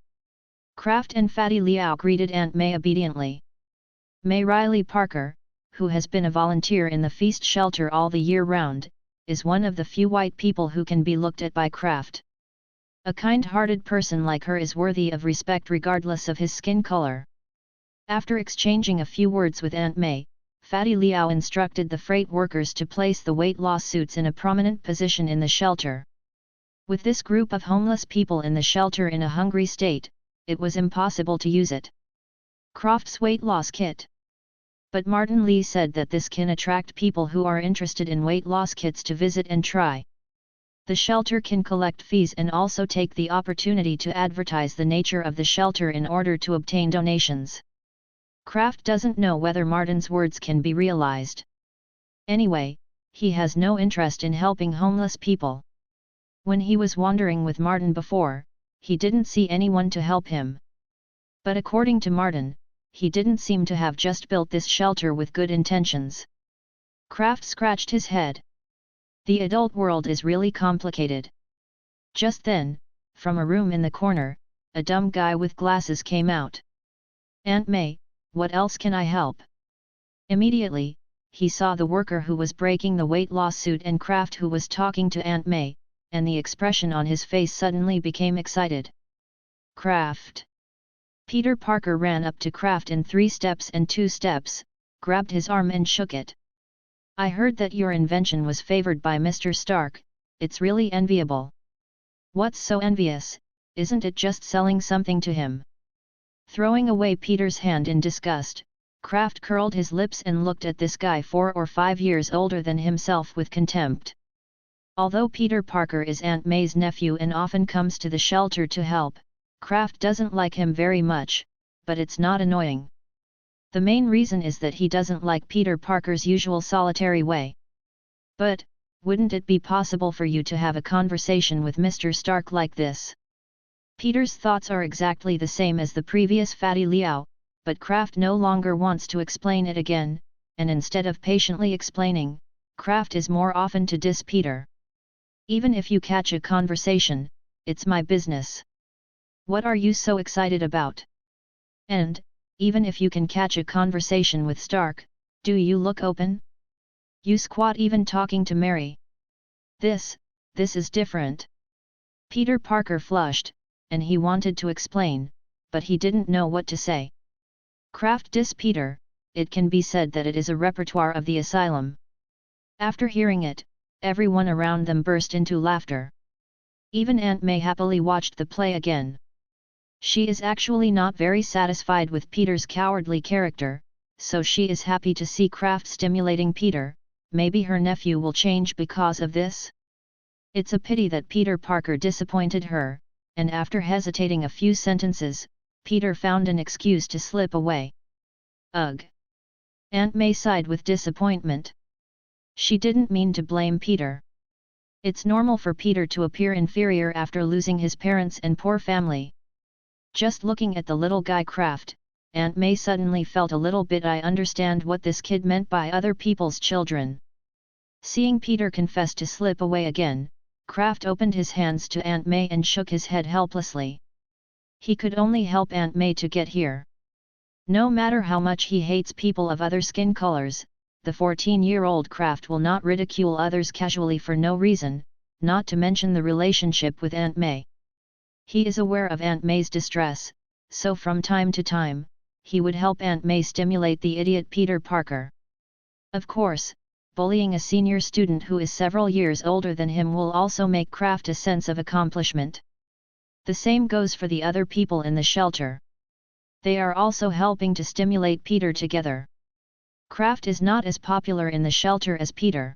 Kraft and Fatty Liao greeted Aunt May obediently. May Riley Parker, who has been a volunteer in the feast shelter all the year round, is one of the few white people who can be looked at by Kraft. A kind-hearted person like her is worthy of respect regardless of his skin color. After exchanging a few words with Aunt May, Fatty Liao instructed the freight workers to place the weight loss suits in a prominent position in the shelter. With this group of homeless people in the shelter in a hungry state, it was impossible to use it. Kraft's weight loss kit. But Martin Li said that this can attract people who are interested in weight loss kits to visit and try. The shelter can collect fees and also take the opportunity to advertise the nature of the shelter in order to obtain donations. Kraft doesn't know whether Martin's words can be realized. Anyway, he has no interest in helping homeless people. When he was wandering with Martin before, he didn't see anyone to help him. But according to Martin, he didn't seem to have just built this shelter with good intentions. Kraft scratched his head. The adult world is really complicated. Just then, from a room in the corner, a dumb guy with glasses came out. Aunt May, what else can I help? Immediately, he saw the worker who was breaking the weight loss suit and Kraft who was talking to Aunt May, and the expression on his face suddenly became excited. Kraft. Peter Parker ran up to Kraft in 3 steps and 2 steps, grabbed his arm and shook it. I heard that your invention was favored by Mr. Stark, it's really enviable. What's so envious, isn't it just selling something to him? Throwing away Peter's hand in disgust, Kraft curled his lips and looked at this guy 4 or 5 years older than himself with contempt. Although Peter Parker is Aunt May's nephew and often comes to the shelter to help, Kraft doesn't like him very much, but it's not annoying. The main reason is that he doesn't like Peter Parker's usual solitary way. But, wouldn't it be possible for you to have a conversation with Mr. Stark like this? Peter's thoughts are exactly the same as the previous Fatty Liao, but Kraft no longer wants to explain it again, and instead of patiently explaining, Kraft is more often to diss Peter. Even if you catch a conversation, it's my business. What are you so excited about? And, even if you can catch a conversation with Stark, do you look open? You squat even talking to Mary. This is different. Peter Parker flushed, and he wanted to explain, but he didn't know what to say. Kraft dis Peter, it can be said that it is a repertoire of the asylum. After hearing it, everyone around them burst into laughter. Even Aunt May happily watched the play again. She is actually not very satisfied with Peter's cowardly character, so she is happy to see Kraft stimulating Peter. Maybe her nephew will change because of this? It's a pity that Peter Parker disappointed her, and after hesitating a few sentences, Peter found an excuse to slip away. Ugh! Aunt May sighed with disappointment. She didn't mean to blame Peter. It's normal for Peter to appear inferior after losing his parents and poor family. Just looking at the little guy Kraft, Aunt May suddenly felt a little bit I understand what this kid meant by other people's children. Seeing Peter confess to slip away again, Kraft opened his hands to Aunt May and shook his head helplessly. He could only help Aunt May to get here. No matter how much he hates people of other skin colors, the 14-year-old Kraft will not ridicule others casually for no reason, not to mention the relationship with Aunt May. He is aware of Aunt May's distress, so from time to time, he would help Aunt May stimulate the idiot Peter Parker. Of course, bullying a senior student who is several years older than him will also make Kraft a sense of accomplishment. The same goes for the other people in the shelter. They are also helping to stimulate Peter together. Kraft is not as popular in the shelter as Peter.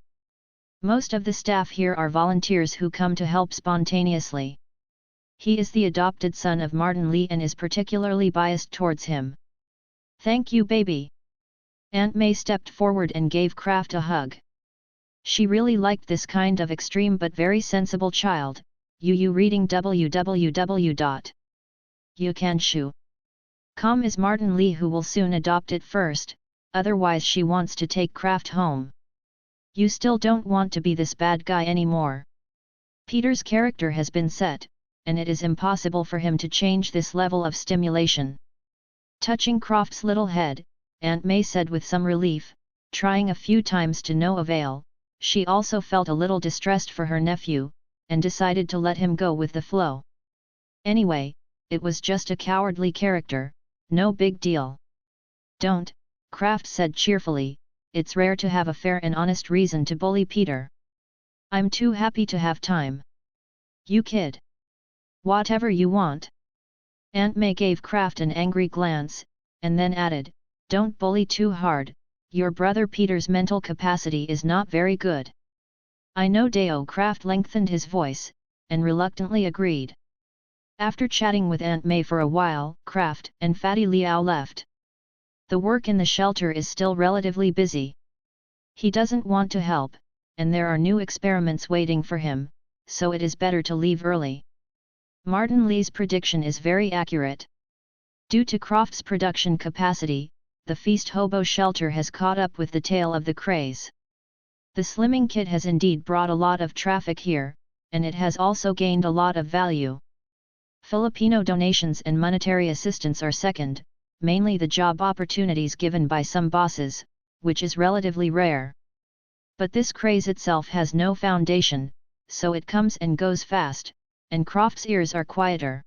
Most of the staff here are volunteers who come to help spontaneously. He is the adopted son of Martin Lee and is particularly biased towards him. Thank you, baby. Aunt May stepped forward and gave Kraft a hug. She really liked this kind of extreme but very sensible child. Reading www.youcanshu.com is Martin Lee who will soon adopt it first, otherwise she wants to take Kraft home. You still don't want to be this bad guy anymore. Peter's character has been set, and it is impossible for him to change this level of stimulation. Touching Kraft's little head, Aunt May said with some relief, trying a few times to no avail. She also felt a little distressed for her nephew, and decided to let him go with the flow. Anyway, it was just a cowardly character, no big deal. Don't, Kraft said cheerfully, it's rare to have a fair and honest reason to bully Peter. I'm too happy to have time. You kid. Whatever you want. Aunt May gave Kraft an angry glance, and then added, don't bully too hard, your brother Peter's mental capacity is not very good. I know Deo. Kraft lengthened his voice, and reluctantly agreed. After chatting with Aunt May for a while, Kraft and Fatty Liao left. The work in the shelter is still relatively busy. He doesn't want to help, and there are new experiments waiting for him, so it is better to leave early. Martin Lee's prediction is very accurate. Due to Kraft's production capacity, the Feast Hobo shelter has caught up with the tail of the craze. The slimming kit has indeed brought a lot of traffic here, and it has also gained a lot of value. Filipino donations and monetary assistance are second, mainly the job opportunities given by some bosses, which is relatively rare. But this craze itself has no foundation, so it comes and goes fast, and Kraft's ears are quieter.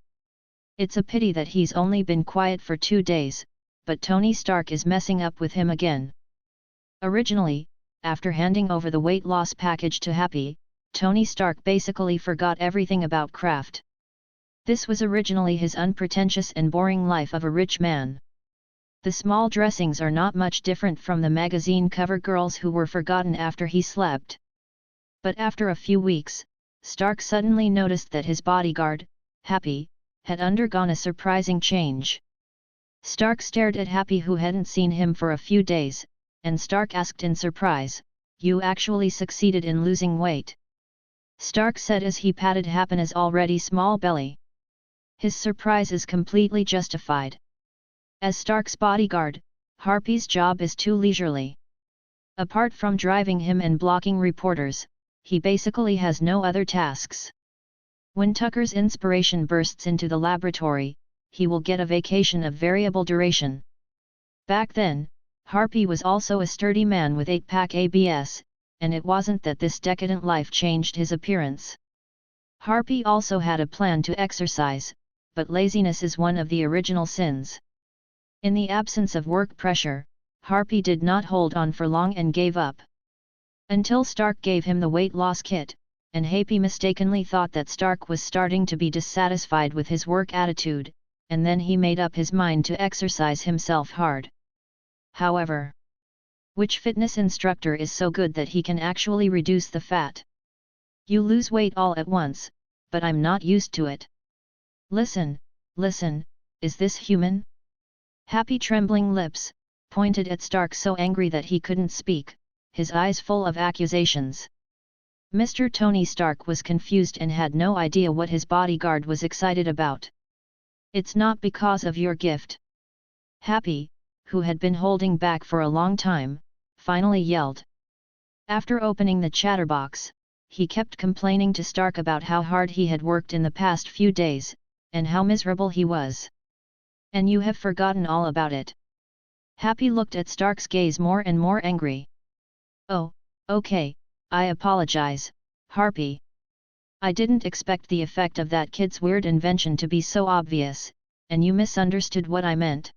It's a pity that he's only been quiet for 2 days, but Tony Stark is messing up with him again. Originally, after handing over the weight loss package to Happy, Tony Stark basically forgot everything about Kraft. This was originally his unpretentious and boring life of a rich man. The small dressings are not much different from the magazine cover girls who were forgotten after he slept. But after a few weeks, Stark suddenly noticed that his bodyguard, Happy, had undergone a surprising change. Stark stared at Happy, who hadn't seen him for a few days, and Stark asked in surprise, "You actually succeeded in losing weight?" Stark said as he patted Happy's already small belly. His surprise is completely justified. As Stark's bodyguard, Harpy's job is too leisurely. Apart from driving him and blocking reporters, he basically has no other tasks. When Tucker's inspiration bursts into the laboratory, he will get a vacation of variable duration. Back then, Harpy was also a sturdy man with 8-pack abs, and it wasn't that this decadent life changed his appearance. Harpy also had a plan to exercise, but laziness is one of the original sins. In the absence of work pressure, Harpy did not hold on for long and gave up. Until Stark gave him the weight loss kit, and Happy mistakenly thought that Stark was starting to be dissatisfied with his work attitude, and then he made up his mind to exercise himself hard. However, which fitness instructor is so good that he can actually reduce the fat? You lose weight all at once, but I'm not used to it. Listen, is this human? Happy trembling lips, pointed at Stark so angry that he couldn't speak, his eyes full of accusations. Mr. Tony Stark was confused and had no idea what his bodyguard was excited about. It's not because of your gift. Happy, who had been holding back for a long time, finally yelled. After opening the chatterbox, he kept complaining to Stark about how hard he had worked in the past few days, and how miserable he was. And you have forgotten all about it. Happy looked at Stark's gaze more and more angry. Oh, okay, I apologize, Harpy. I didn't expect the effect of that kid's weird invention to be so obvious, and you misunderstood what I meant.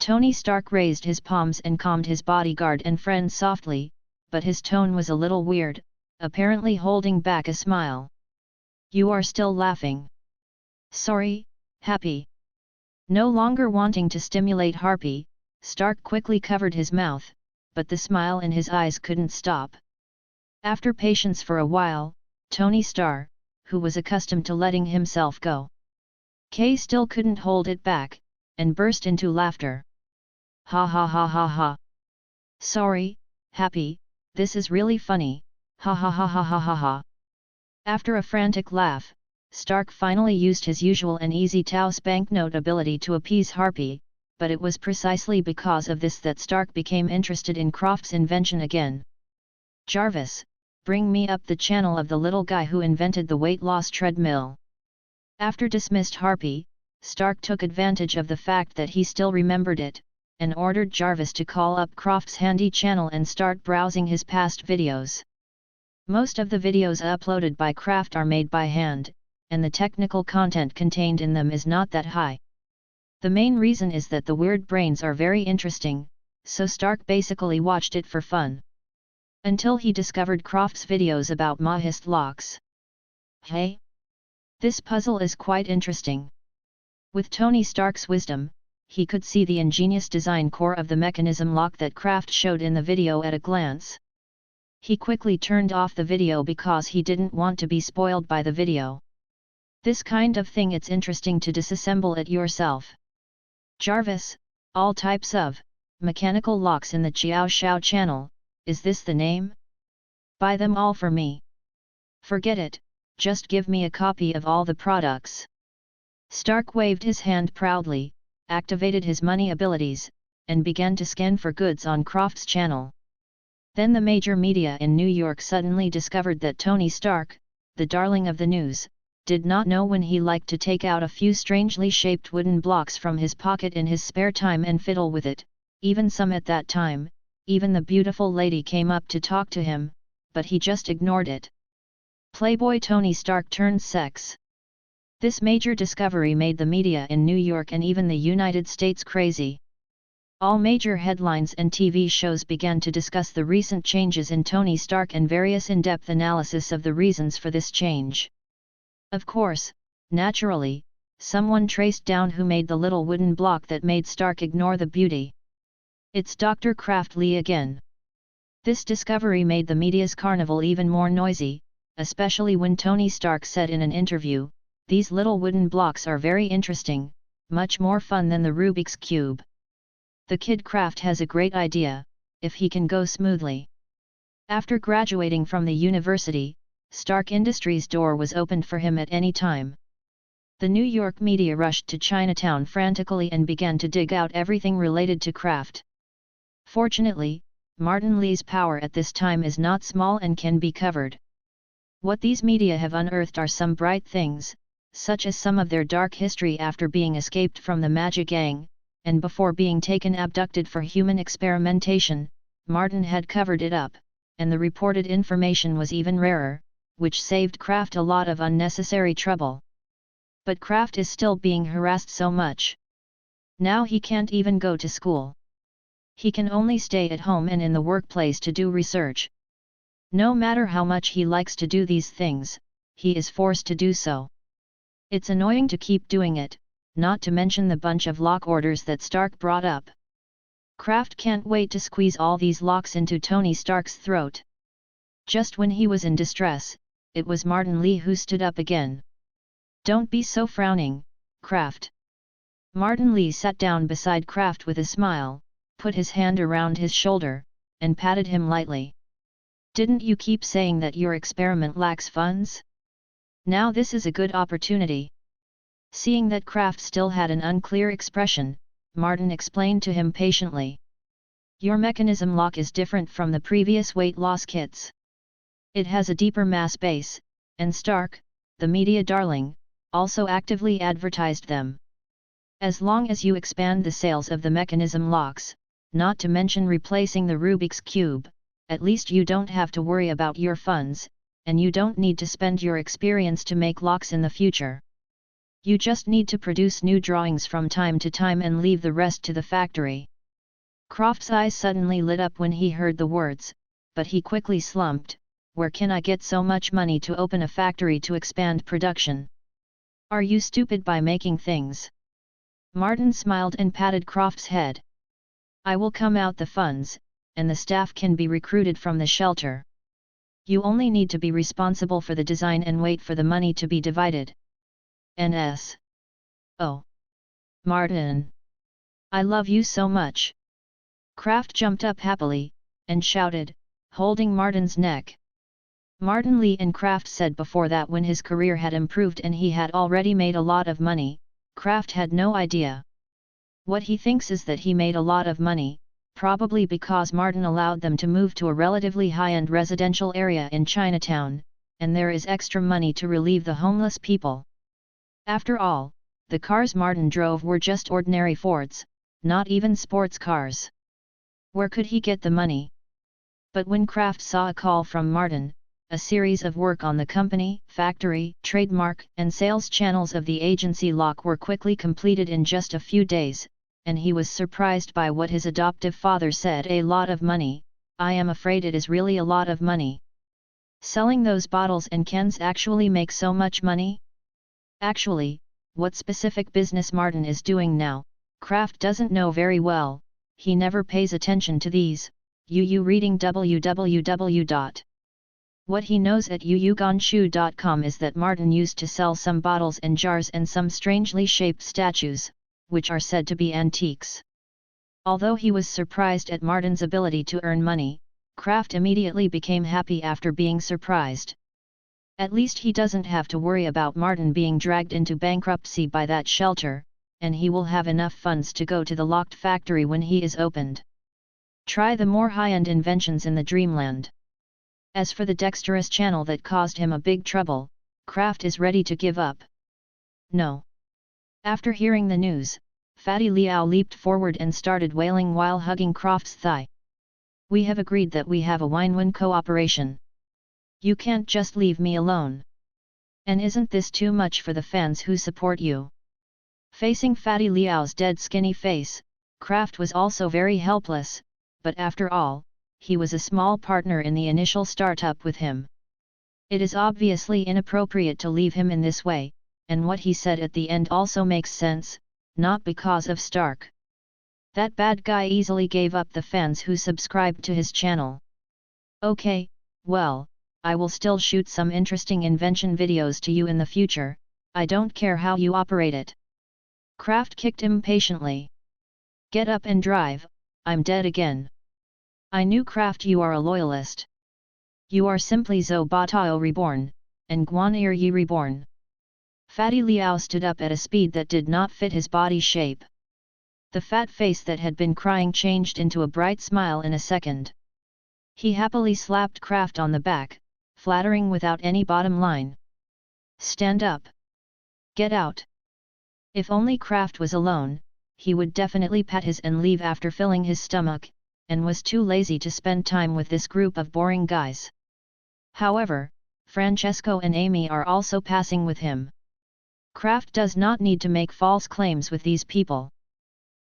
Tony Stark raised his palms and calmed his bodyguard and friend softly, but his tone was a little weird, apparently holding back a smile. You are still laughing. Sorry, Happy. No longer wanting to stimulate Harpy, Stark quickly covered his mouth, but the smile in his eyes couldn't stop. After patience for a while, Tony Stark, who was accustomed to letting himself go, still couldn't hold it back, and burst into laughter. Ha ha ha ha ha. Sorry, Happy, this is really funny, ha ha ha ha ha ha ha. After a frantic laugh, Stark finally used his usual and easy Taos banknote ability to appease Harpy, but it was precisely because of this that Stark became interested in Croft's invention again. Jarvis, bring me up the channel of the little guy who invented the weight loss treadmill. After dismissed Harpy, Stark took advantage of the fact that he still remembered it, and ordered Jarvis to call up Croft's handy channel and start browsing his past videos. Most of the videos uploaded by Croft are made by hand, and the technical content contained in them is not that high. The main reason is that the weird brains are very interesting, so Stark basically watched it for fun. Until he discovered Croft's videos about Mahist locks. Hey! This puzzle is quite interesting. With Tony Stark's wisdom, he could see the ingenious design core of the mechanism lock that Croft showed in the video at a glance. He quickly turned off the video because he didn't want to be spoiled by the video. This kind of thing it's interesting to disassemble it yourself. Jarvis, all types of mechanical locks in the Chiao Xiao channel, is this the name? Buy them all for me. Forget it, just give me a copy of all the products. Stark waved his hand proudly, activated his money abilities, and began to scan for goods on Croft's channel. Then the major media in New York suddenly discovered that Tony Stark, the darling of the news, did not know when he liked to take out a few strangely shaped wooden blocks from his pocket in his spare time and fiddle with it, even some at that time. Even the beautiful lady came up to talk to him, but he just ignored it. Playboy Tony Stark turned sex. This major discovery made the media in New York and even the United States crazy. All major headlines and TV shows began to discuss the recent changes in Tony Stark and various in-depth analysis of the reasons for this change. Of course, naturally, someone traced down who made the little wooden block that made Stark ignore the beauty. It's Dr. Kraft Lee again. This discovery made the media's carnival even more noisy, especially when Tony Stark said in an interview, "These little wooden blocks are very interesting, much more fun than the Rubik's Cube. The kid Kraft has a great idea, if he can go smoothly." After graduating from the university, Stark Industries' door was opened for him at any time. The New York media rushed to Chinatown frantically and began to dig out everything related to Kraft. Fortunately, Martin Lee's power at this time is not small and can be covered. What these media have unearthed are some bright things, such as some of their dark history after being escaped from the Magic Gang, and before being taken abducted for human experimentation. Martin had covered it up, and the reported information was even rarer, which saved Kraft a lot of unnecessary trouble. But Kraft is still being harassed so much. Now he can't even go to school. He can only stay at home and in the workplace to do research. No matter how much he likes to do these things, he is forced to do so. It's annoying to keep doing it, not to mention the bunch of lock orders that Stark brought up. Kraft can't wait to squeeze all these locks into Tony Stark's throat. Just when he was in distress, it was Martin Lee who stood up again. Don't be so frowning, Kraft. Martin Lee sat down beside Kraft with a smile, put his hand around his shoulder, and patted him lightly. Didn't you keep saying that your experiment lacks funds? Now this is a good opportunity. Seeing that Kraft still had an unclear expression, Martin explained to him patiently. Your mechanism lock is different from the previous weight loss kits. It has a deeper mass base, and Stark, the media darling, also actively advertised them. As long as you expand the sales of the mechanism locks, not to mention replacing the Rubik's Cube, at least you don't have to worry about your funds, and you don't need to spend your experience to make locks in the future. You just need to produce new drawings from time to time and leave the rest to the factory. Kraft's eyes suddenly lit up when he heard the words, but he quickly slumped. Where can I get so much money to open a factory to expand production? Are you stupid by making things? Martin smiled and patted Kraft's head. I will come out the funds, and the staff can be recruited from the shelter. You only need to be responsible for the design and wait for the money to be divided. N.S. Oh. Martin. I love you so much. Kraft jumped up happily, and shouted, holding Martin's neck. Martin Lee and Kraft said before that when his career had improved and he had already made a lot of money, Kraft had no idea. What he thinks is that he made a lot of money, probably because Martin allowed them to move to a relatively high-end residential area in Chinatown, and there is extra money to relieve the homeless people. After all, the cars Martin drove were just ordinary Fords, not even sports cars. Where could he get the money? But when Kraft saw a call from Martin, a series of work on the company, factory, trademark, and sales channels of the agency lock were quickly completed in just a few days, and he was surprised by what his adoptive father said. A lot of money, I am afraid it is really a lot of money. Selling those bottles and cans actually make so much money? Actually, what specific business Martin is doing now, Kraft doesn't know very well, he never pays attention to these, reading www. What he knows at uugonshu.com is that Martin used to sell some bottles and jars and some strangely shaped statues, which are said to be antiques. Although he was surprised at Martin's ability to earn money, Kraft immediately became happy after being surprised. At least he doesn't have to worry about Martin being dragged into bankruptcy by that shelter, and he will have enough funds to go to the locked factory when he is opened. Try the more high-end inventions in the dreamland. As for the dexterous channel that caused him a big trouble, Kraft is ready to give up. No. After hearing the news, Fatty Liao leaped forward and started wailing while hugging Kraft's thigh. We have agreed that we have a win-win cooperation. You can't just leave me alone. And isn't this too much for the fans who support you? Facing Fatty Liao's dead skinny face, Kraft was also very helpless, but after all, he was a small partner in the initial startup with him. It is obviously inappropriate to leave him in this way, and what he said at the end also makes sense, not because of Stark. That bad guy easily gave up the fans who subscribed to his channel. Okay, well, I will still shoot some interesting invention videos to you in the future, I don't care how you operate it. Kraft kicked impatiently. Get up and drive, I'm dead again. I knew Kraft, you are a loyalist. You are simply Zhou Batao reborn, and Guan'er Yi reborn. Fatty Liao stood up at a speed that did not fit his body shape. The fat face that had been crying changed into a bright smile in a second. He happily slapped Kraft on the back, flattering without any bottom line. Stand up. Get out. If only Kraft was alone, he would definitely pat his and leave after filling his stomach, and was too lazy to spend time with this group of boring guys. However, Francesco and Amy are also passing with him. Kraft does not need to make false claims with these people.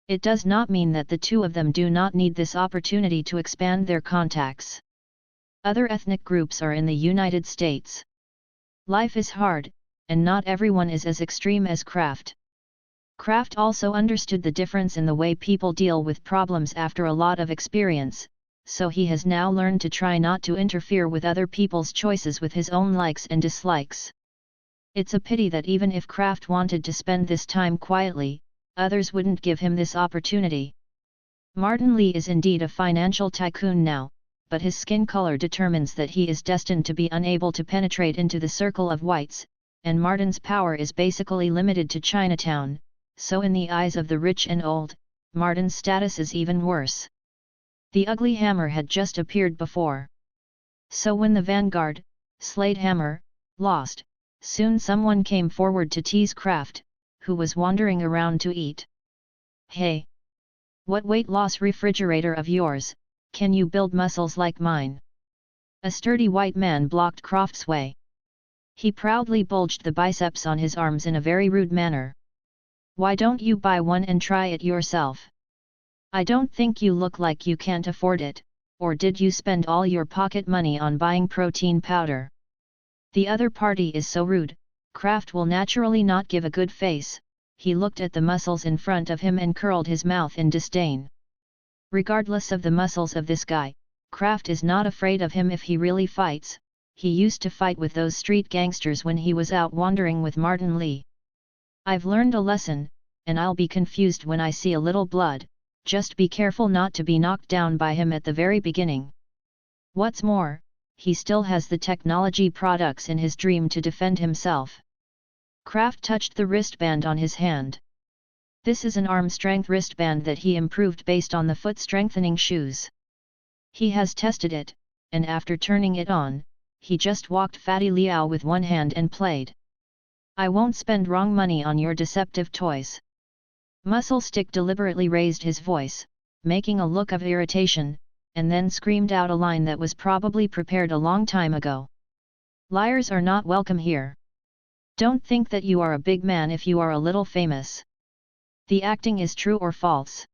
It does not mean that the two of them do not need this opportunity to expand their contacts. Other ethnic groups are in the United States. Life is hard, and not everyone is as extreme as Kraft. Kraft also understood the difference in the way people deal with problems after a lot of experience, so he has now learned to try not to interfere with other people's choices with his own likes and dislikes. It's a pity that even if Kraft wanted to spend this time quietly, others wouldn't give him this opportunity. Martin Lee is indeed a financial tycoon now, but his skin color determines that he is destined to be unable to penetrate into the circle of whites, and Martin's power is basically limited to Chinatown, so in the eyes of the rich and old, Martin's status is even worse. The ugly hammer had just appeared before. So when the vanguard, Slate Hammer, lost, soon someone came forward to tease Kraft, who was wandering around to eat. Hey! What weight loss refrigerator of yours, can you build muscles like mine? A sturdy white man blocked Kraft's way. He proudly bulged the biceps on his arms in a very rude manner. Why don't you buy one and try it yourself? I don't think you look like you can't afford it, or did you spend all your pocket money on buying protein powder? The other party is so rude, Kraft will naturally not give a good face. He looked at the muscles in front of him and curled his mouth in disdain. Regardless of the muscles of this guy, Kraft is not afraid of him if he really fights. He used to fight with those street gangsters when he was out wandering with Martin Lee. I've learned a lesson, and I'll be confused when I see a little blood. Just be careful not to be knocked down by him at the very beginning. What's more, he still has the technology products in his dream to defend himself. Kraft touched the wristband on his hand. This is an arm strength wristband that he improved based on the foot strengthening shoes. He has tested it, and after turning it on, he just walked Fatty Liao with one hand and played. I won't spend wrong money on your deceptive toys. Muscle Stick deliberately raised his voice, making a look of irritation, and then screamed out a line that was probably prepared a long time ago. Liars are not welcome here. Don't think that you are a big man if you are a little famous. The acting is true or false.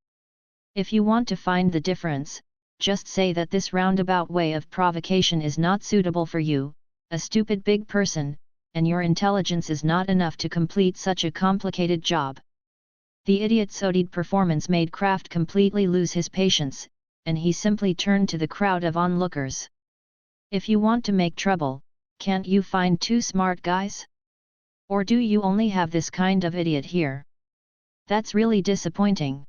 If you want to find the difference, just say that this roundabout way of provocation is not suitable for you, a stupid big person, and your intelligence is not enough to complete such a complicated job. The idiot-sodied performance made Kraft completely lose his patience, and he simply turned to the crowd of onlookers. If you want to make trouble, can't you find two smart guys? Or do you only have this kind of idiot here? That's really disappointing.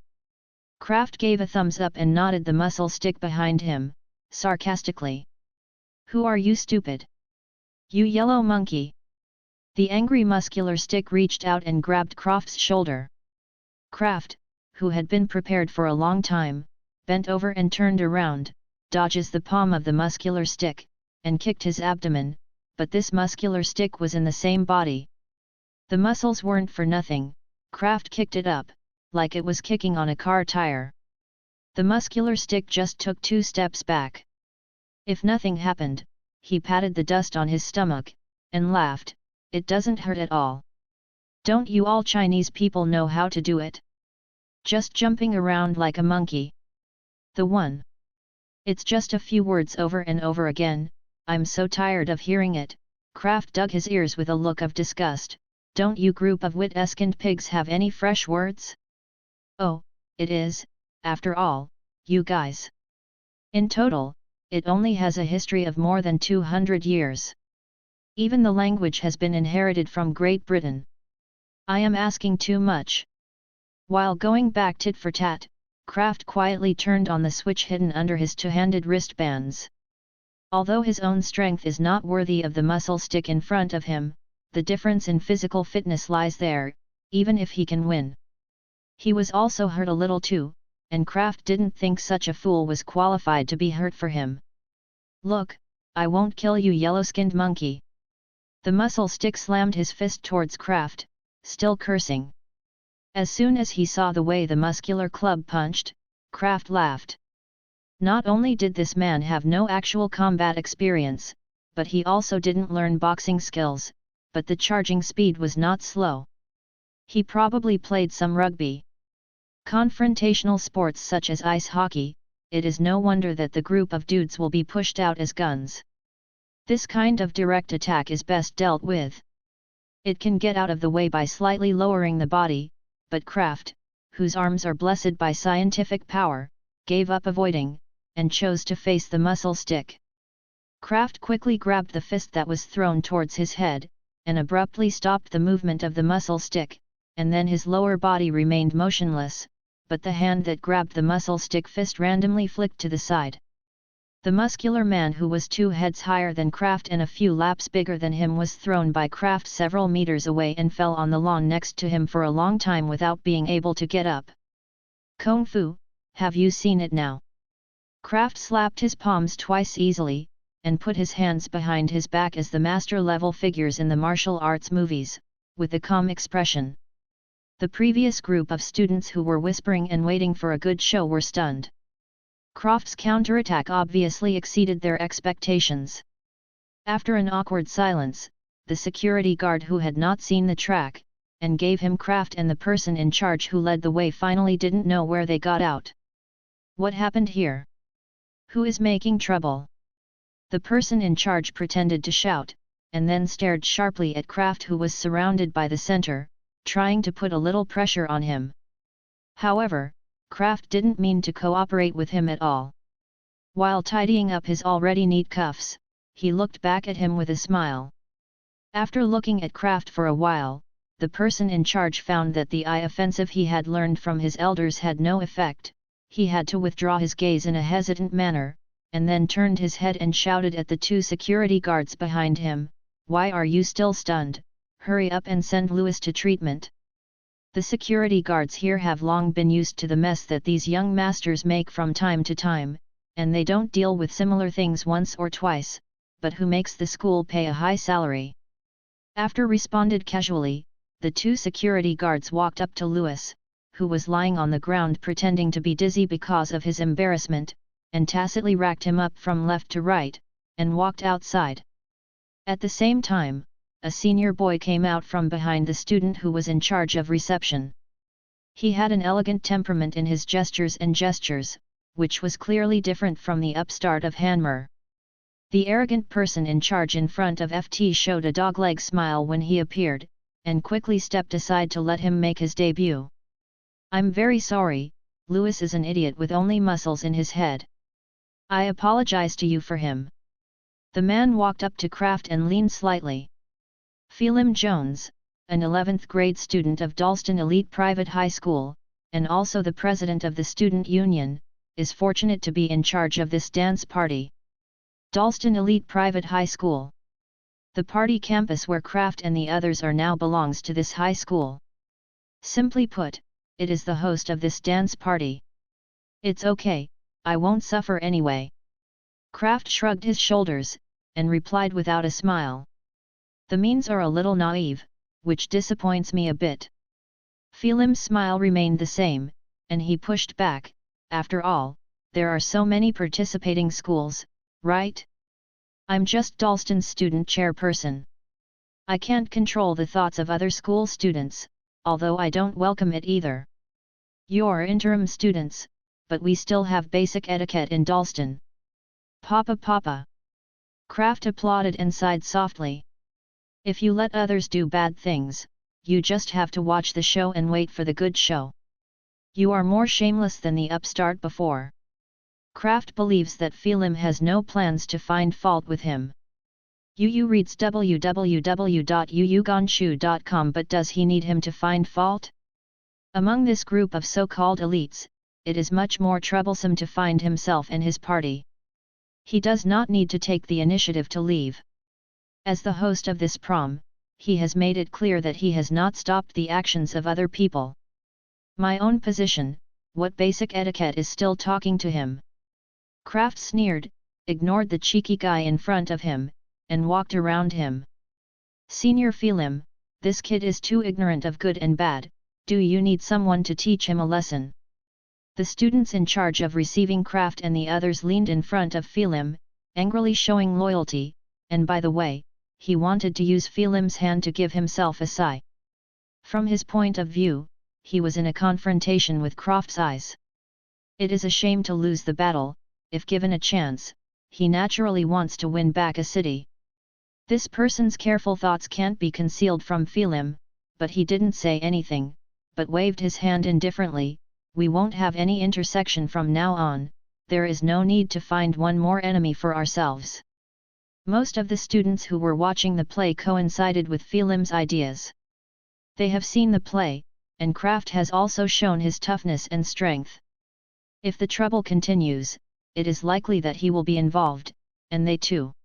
Kraft gave a thumbs up and nodded the muscle stick behind him, sarcastically. Who are you, stupid? You yellow monkey! The angry muscular stick reached out and grabbed Kraft's shoulder. Kraft, who had been prepared for a long time, bent over and turned around, dodges the palm of the muscular stick, and kicked his abdomen, but this muscular stick was in the same body. The muscles weren't for nothing. Kraft kicked it up, like it was kicking on a car tire. The muscular stick just took 2 steps back. If nothing happened, he patted the dust on his stomach, and laughed. It doesn't hurt at all. Don't you all Chinese people know how to do it? Just jumping around like a monkey. The one. It's just a few words over and over again, I'm so tired of hearing it. Kraft dug his ears with a look of disgust. Don't you group of wit-escant pigs have any fresh words? Oh, it is, after all, you guys. In total, it only has a history of more than 200 years. Even the language has been inherited from Great Britain. I am asking too much. While going back tit for tat, Kraft quietly turned on the switch hidden under his two-handed wristbands. Although his own strength is not worthy of the muscle stick in front of him, the difference in physical fitness lies there, even if he can win. He was also hurt a little too, and Kraft didn't think such a fool was qualified to be hurt for him. Look, I won't kill you, yellow-skinned monkey. The muscle stick slammed his fist towards Kraft, still cursing. As soon as he saw the way the muscular club punched, Kraft laughed. Not only did this man have no actual combat experience, but he also didn't learn boxing skills, but the charging speed was not slow. He probably played some rugby. Confrontational sports such as ice hockey, it is no wonder that the group of dudes will be pushed out as guns. This kind of direct attack is best dealt with. It can get out of the way by slightly lowering the body, but Kraft, whose arms are blessed by scientific power, gave up avoiding, and chose to face the muscle stick. Kraft quickly grabbed the fist that was thrown towards his head, and abruptly stopped the movement of the muscle stick, and then his lower body remained motionless, but the hand that grabbed the muscle stick fist randomly flicked to the side. The muscular man who was 2 heads higher than Kraft and a few laps bigger than him was thrown by Kraft several meters away and fell on the lawn next to him for a long time without being able to get up. Kung Fu, have you seen it now? Kraft slapped his palms twice easily, and put his hands behind his back as the master-level figures in the martial arts movies, with a calm expression. The previous group of students who were whispering and waiting for a good show were stunned. Kraft's counterattack obviously exceeded their expectations. After an awkward silence, the security guard who had not seen the track, and gave him Kraft and the person in charge who led the way finally didn't know where they got out. What happened here? Who is making trouble? The person in charge pretended to shout, and then stared sharply at Kraft who was surrounded by the center, trying to put a little pressure on him. However, Kraft didn't mean to cooperate with him at all. While tidying up his already neat cuffs, he looked back at him with a smile. After looking at Kraft for a while, the person in charge found that the eye offensive he had learned from his elders had no effect. He had to withdraw his gaze in a hesitant manner, and then turned his head and shouted at the 2 security guards behind him, "Why are you still stunned? Hurry up and send Louis to treatment." The security guards here have long been used to the mess that these young masters make from time to time, and they don't deal with similar things once or twice, but who makes the school pay a high salary. After responded casually, the 2 security guards walked up to Louis, who was lying on the ground pretending to be dizzy because of his embarrassment, and tacitly racked him up from left to right, and walked outside. At the same time, a senior boy came out from behind the student who was in charge of reception. He had an elegant temperament in his gestures, which was clearly different from the upstart of Hanmer. The arrogant person in charge in front of FT showed a dogleg smile when he appeared, and quickly stepped aside to let him make his debut. "I'm very sorry, Louis is an idiot with only muscles in his head. I apologize to you for him." The man walked up to Kraft and leaned slightly. Phelim Jones, an 11th grade student of Dalston Elite Private High School, and also the president of the student union, is fortunate to be in charge of this dance party. Dalston Elite Private High School. The party campus where Kraft and the others are now belongs to this high school. Simply put, it is the host of this dance party. "It's okay, I won't suffer anyway." Kraft shrugged his shoulders, and replied without a smile. "The means are a little naive, which disappoints me a bit." Phelim's smile remained the same, and he pushed back, "After all, there are so many participating schools, right? I'm just Dalston's student chairperson. I can't control the thoughts of other school students, although I don't welcome it either. You're interim students, but we still have basic etiquette in Dalston." Papa. Kraft applauded and sighed softly. "If you let others do bad things, you just have to watch the show and wait for the good show. You are more shameless than the upstart before." Kraft believes that Phelim has no plans to find fault with him. Yu reads www.yuyugonshu.com, but does he need him to find fault? Among this group of so-called elites, it is much more troublesome to find himself and his party. He does not need to take the initiative to leave. As the host of this prom, he has made it clear that he has not stopped the actions of other people. My own position, what basic etiquette is still talking to him? Kraft sneered, ignored the cheeky guy in front of him, and walked around him. "Senior Phelim, this kid is too ignorant of good and bad, do you need someone to teach him a lesson?" The students in charge of receiving Kraft and the others leaned in front of Phelim, angrily showing loyalty, and by the way, he wanted to use Phelim's hand to give himself a sigh. From his point of view, he was in a confrontation with Croft's eyes. It is a shame to lose the battle. If given a chance, he naturally wants to win back a city. This person's careful thoughts can't be concealed from Philim, but he didn't say anything, but waved his hand indifferently. We won't have any intersection from now on, there is no need to find one more enemy for ourselves. Most of the students who were watching the play coincided with Philim's ideas. They have seen the play, and Kraft has also shown his toughness and strength. If the trouble continues, it is likely that he will be involved, and they too.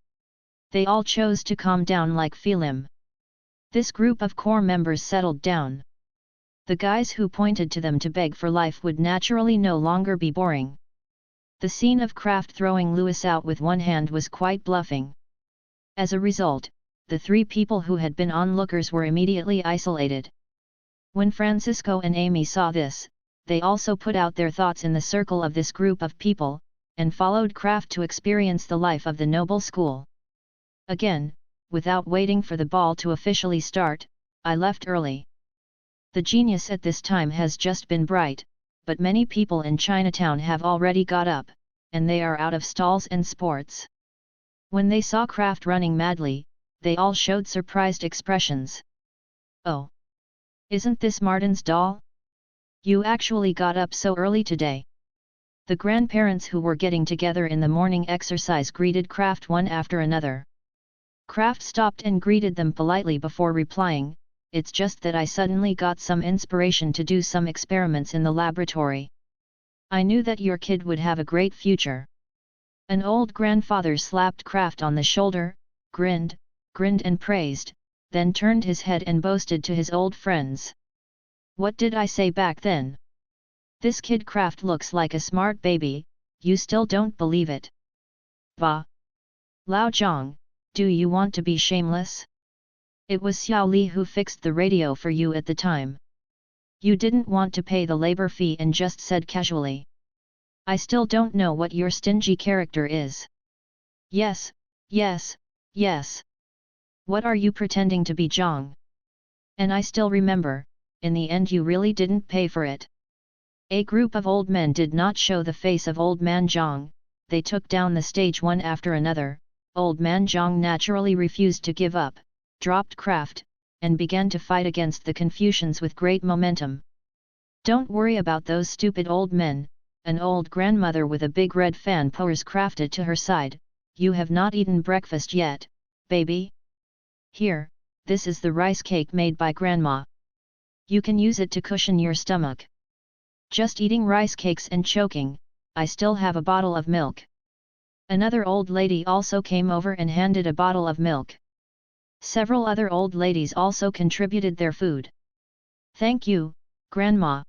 They all chose to calm down like Philim. This group of core members settled down. The guys who pointed to them to beg for life would naturally no longer be boring. The scene of Kraft throwing Lewis out with one hand was quite bluffing. As a result, the three people who had been onlookers were immediately isolated. When Francisco and Amy saw this, they also put out their thoughts in the circle of this group of people, and followed Kraft to experience the life of the noble school. Again, without waiting for the ball to officially start, I left early. The genius at this time has just been bright, but many people in Chinatown have already got up, and they are out of stalls and sports. When they saw Kraft running madly, they all showed surprised expressions. "Oh! Isn't this Martin's doll? You actually got up so early today." The grandparents who were getting together in the morning exercise greeted Kraft one after another. Kraft stopped and greeted them politely before replying, "It's just that I suddenly got some inspiration to do some experiments in the laboratory. I knew that your kid would have a great future." An old grandfather slapped Kraft on the shoulder, grinned and praised, then turned his head and boasted to his old friends. "What did I say back then? This kid Kraft looks like a smart baby, you still don't believe it? Bah! Lao Zhang, do you want to be shameless? It was Xiao Li who fixed the radio for you at the time. You didn't want to pay the labor fee and just said casually. I still don't know what your stingy character is." "Yes, yes, yes. What are you pretending to be, Zhang? And I still remember, in the end you really didn't pay for it." A group of old men did not show the face of Old Man Zhang, they took down the stage one after another. Old Man Zhang naturally refused to give up, dropped Kraft, and began to fight against the Confucians with great momentum. "Don't worry about those stupid old men," an old grandmother with a big red fan purse crafted to her side, "you have not eaten breakfast yet, baby? Here, this is the rice cake made by Grandma. You can use it to cushion your stomach. Just eating rice cakes and choking, I still have a bottle of milk." Another old lady also came over and handed a bottle of milk. Several other old ladies also contributed their food. "Thank you, Grandma."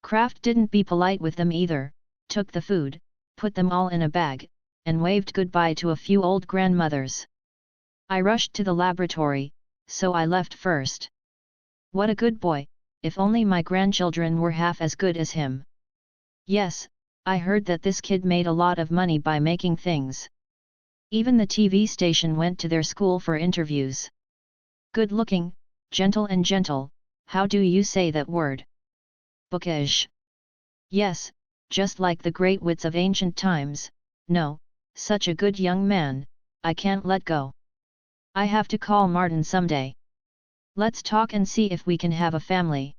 Kraft didn't be polite with them either, took the food, put them all in a bag, and waved goodbye to a few old grandmothers. I rushed to the laboratory, so I left first. What a good boy, if only my grandchildren were half as good as him. Yes, I heard that this kid made a lot of money by making things. Even the TV station went to their school for interviews. Good looking, gentle, how do you say that word? Bookish. Yes, just like the great wits of ancient times. No, such a good young man, I can't let go. I have to call Martin someday. Let's talk and see if we can have a family.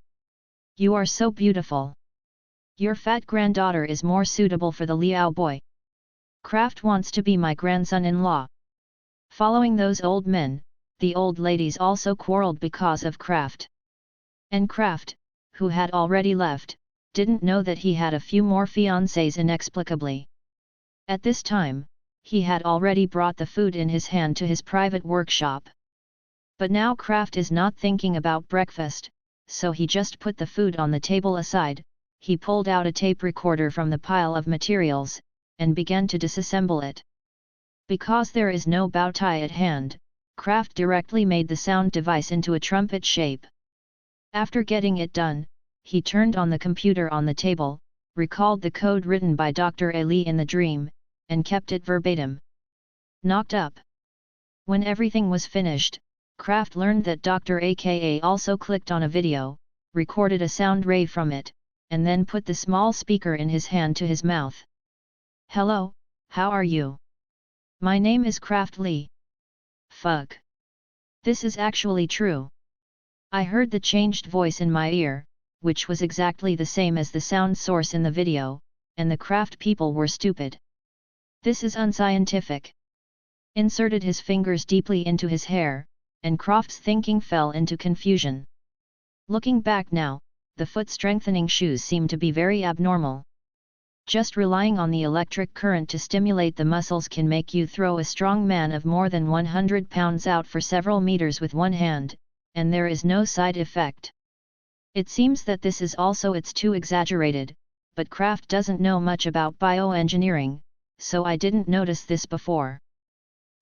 You are so beautiful. Your fat granddaughter is more suitable for the Liao boy. Kraft wants to be my grandson-in-law. Following those old men, the old ladies also quarreled because of Kraft. And Kraft, who had already left, didn't know that he had a few more fiancées inexplicably. At this time, he had already brought the food in his hand to his private workshop. But now Kraft is not thinking about breakfast, so he just put the food on the table aside. He pulled out a tape recorder from the pile of materials, and began to disassemble it. Because there is no bow tie at hand, Kraft directly made the sound device into a trumpet shape. After getting it done, he turned on the computer on the table, recalled the code written by Dr. Ali in the dream, and kept it verbatim. Knocked up. When everything was finished, Kraft learned that Dr. aka also clicked on a video, recorded a sound wave from it, and then put the small speaker in his hand to his mouth. "Hello, how are you? My name is Kraft Lee." Fuck. This is actually true. I heard the changed voice in my ear, which was exactly the same as the sound source in the video, and the Kraft people were stupid. This is unscientific. Inserted his fingers deeply into his hair, and Kraft's thinking fell into confusion. Looking back now, the foot-strengthening shoes seem to be very abnormal. Just relying on the electric current to stimulate the muscles can make you throw a strong man of more than 100 pounds out for several meters with one hand, and there is no side effect. It seems that this is also it's too exaggerated, but Kraft doesn't know much about bioengineering, so I didn't notice this before.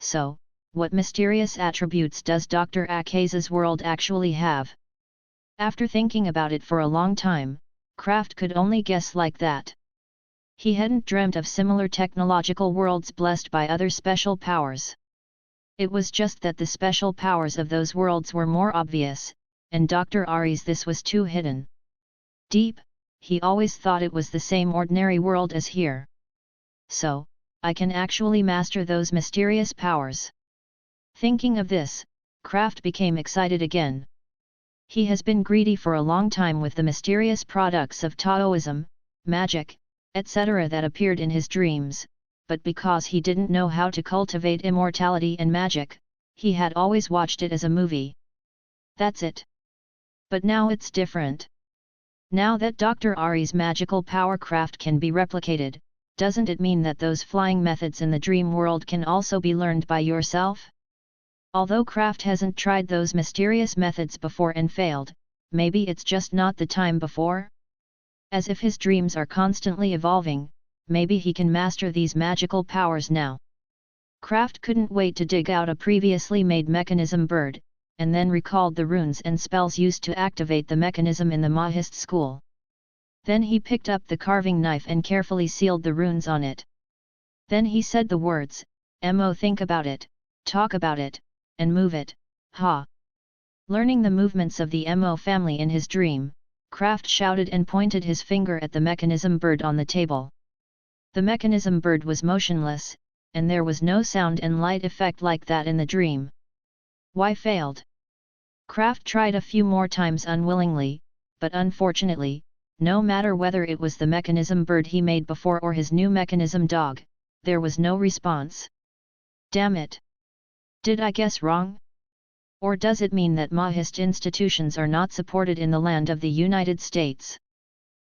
So, what mysterious attributes does Dr. Akase's world actually have? After thinking about it for a long time, Kraft could only guess like that. He hadn't dreamt of similar technological worlds blessed by other special powers. It was just that the special powers of those worlds were more obvious, and Dr. Ari's this was too hidden. Deep, he always thought it was the same ordinary world as here. So, I can actually master those mysterious powers. Thinking of this, Kraft became excited again. He has been greedy for a long time with the mysterious products of Taoism, magic, etc. that appeared in his dreams, but because he didn't know how to cultivate immortality and magic, he had always watched it as a movie. That's it. But now it's different. Now that Dr. Ari's magical power Kraft can be replicated, doesn't it mean that those flying methods in the dream world can also be learned by yourself? Although Kraft hasn't tried those mysterious methods before and failed, maybe it's just not the time before? As if his dreams are constantly evolving, maybe he can master these magical powers now. Kraft couldn't wait to dig out a previously made mechanism bird, and then recalled the runes and spells used to activate the mechanism in the Mahist school. Then he picked up the carving knife and carefully sealed the runes on it. Then he said the words, "Mo, think about it, talk about it, and move it, ha." Learning the movements of the Mo family in his dream, Kraft shouted and pointed his finger at the mechanism bird on the table. The mechanism bird was motionless, and there was no sound and light effect like that in the dream. Why failed? Kraft tried a few more times unwillingly, but unfortunately, no matter whether it was the mechanism bird he made before or his new mechanism dog, there was no response. Damn it! Did I guess wrong? Or does it mean that Mahist institutions are not supported in the land of the United States?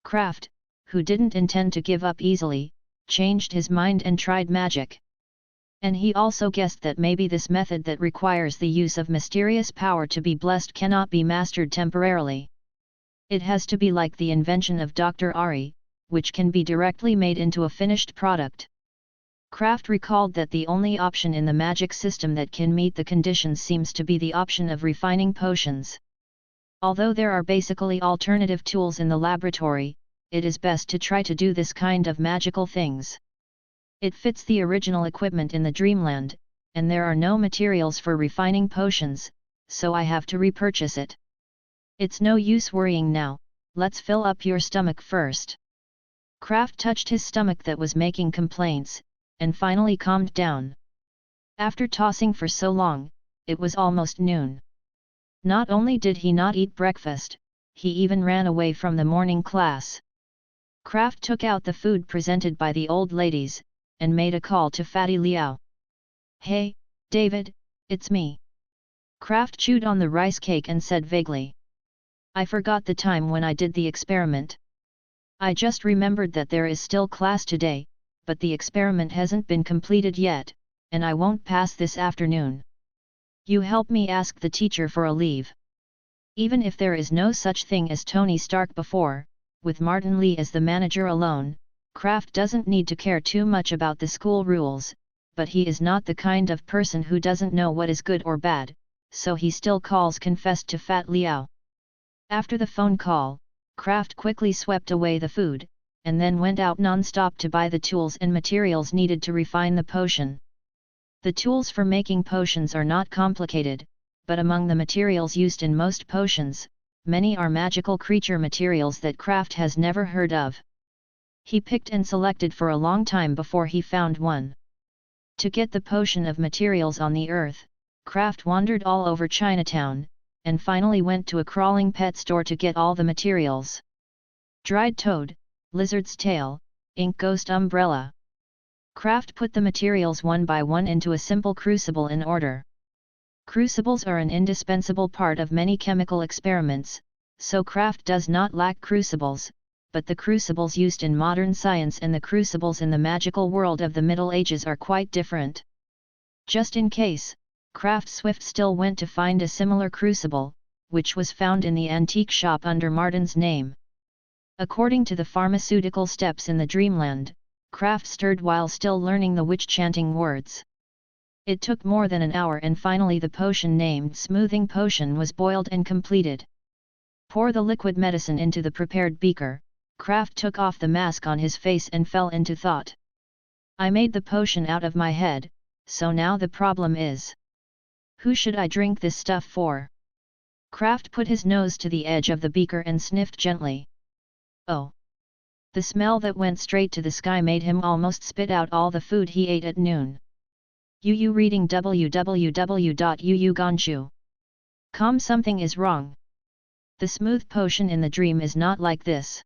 Kraft, who didn't intend to give up easily, changed his mind and tried magic. And he also guessed that maybe this method that requires the use of mysterious power to be blessed cannot be mastered temporarily. It has to be like the invention of Dr. Ari, which can be directly made into a finished product. Kraft recalled that the only option in the magic system that can meet the conditions seems to be the option of refining potions. Although there are basically alternative tools in the laboratory, it is best to try to do this kind of magical things. It fits the original equipment in the dreamland, and there are no materials for refining potions, so I have to repurchase it. It's no use worrying now, let's fill up your stomach first. Kraft touched his stomach that was making complaints, and finally calmed down. After tossing for so long, it was almost noon. Not only did he not eat breakfast, he even ran away from the morning class. Kraft took out the food presented by the old ladies, and made a call to Fatty Liao. "Hey, David, it's me." Kraft chewed on the rice cake and said vaguely, "I forgot the time when I did the experiment. I just remembered that there is still class today, but the experiment hasn't been completed yet, and I won't pass this afternoon. You help me ask the teacher for a leave." Even if there is no such thing as Tony Stark before, with Martin Lee as the manager alone, Kraft doesn't need to care too much about the school rules, but he is not the kind of person who doesn't know what is good or bad, so he still confessed to Fat Liao. After the phone call, Kraft quickly swept away the food, and then went out non-stop to buy the tools and materials needed to refine the potion. The tools for making potions are not complicated, but among the materials used in most potions, many are magical creature materials that Kraft has never heard of. He picked and selected for a long time before he found one. To get the potion of materials on the earth, Kraft wandered all over Chinatown, and finally went to a crawling pet store to get all the materials. Dried toad, lizard's tail, ink ghost umbrella. Kraft put the materials one by one into a simple crucible in order. Crucibles are an indispensable part of many chemical experiments, so Kraft does not lack crucibles, but the crucibles used in modern science and the crucibles in the magical world of the Middle Ages are quite different. Just in case, Kraft Swift still went to find a similar crucible, which was found in the antique shop under Martin's name. According to the pharmaceutical steps in the dreamland, Kraft stirred while still learning the witch-chanting words. It took more than an hour and finally the potion named Smoothing Potion was boiled and completed. Pour the liquid medicine into the prepared beaker. Kraft took off the mask on his face and fell into thought. I made the potion out of my head, so now the problem is, who should I drink this stuff for? Kraft put his nose to the edge of the beaker and sniffed gently. Oh! The smell that went straight to the sky made him almost spit out all the food he ate at noon. Yu reading www.yuuganshu.com. Something is wrong. The smooth potion in the dream is not like this.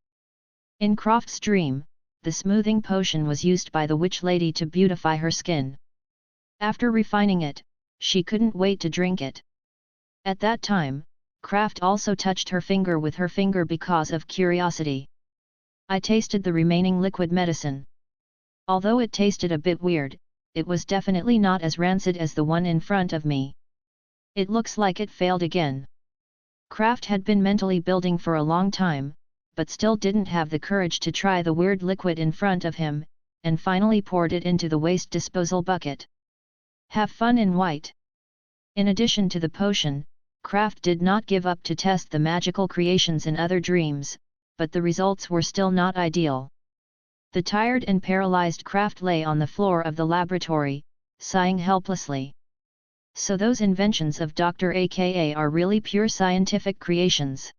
In Kraft's dream, the smoothing potion was used by the witch lady to beautify her skin. After refining it, she couldn't wait to drink it. At that time, Kraft also touched her finger with her finger because of curiosity. I tasted the remaining liquid medicine. Although it tasted a bit weird, it was definitely not as rancid as the one in front of me. It looks like it failed again. Kraft had been mentally building for a long time, but still didn't have the courage to try the weird liquid in front of him, and finally poured it into the waste disposal bucket. Have fun in white. In addition to the potion, Kraft did not give up to test the magical creations in other dreams, but the results were still not ideal. The tired and paralyzed Kraft lay on the floor of the laboratory, sighing helplessly. So those inventions of Dr. aka are really pure scientific creations.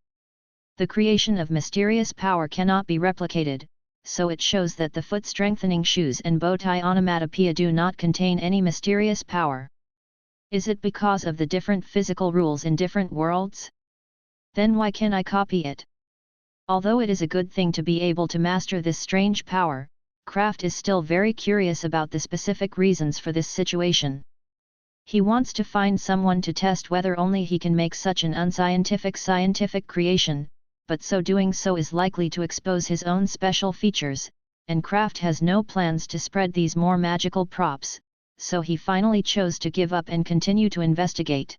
The creation of mysterious power cannot be replicated, so it shows that the foot-strengthening shoes and bow-tie onomatopoeia do not contain any mysterious power. Is it because of the different physical rules in different worlds? Then why can I copy it? Although it is a good thing to be able to master this strange power, Kraft is still very curious about the specific reasons for this situation. He wants to find someone to test whether only he can make such an unscientific scientific creation, but so doing so is likely to expose his own special features, and Kraft has no plans to spread these more magical props, so he finally chose to give up and continue to investigate.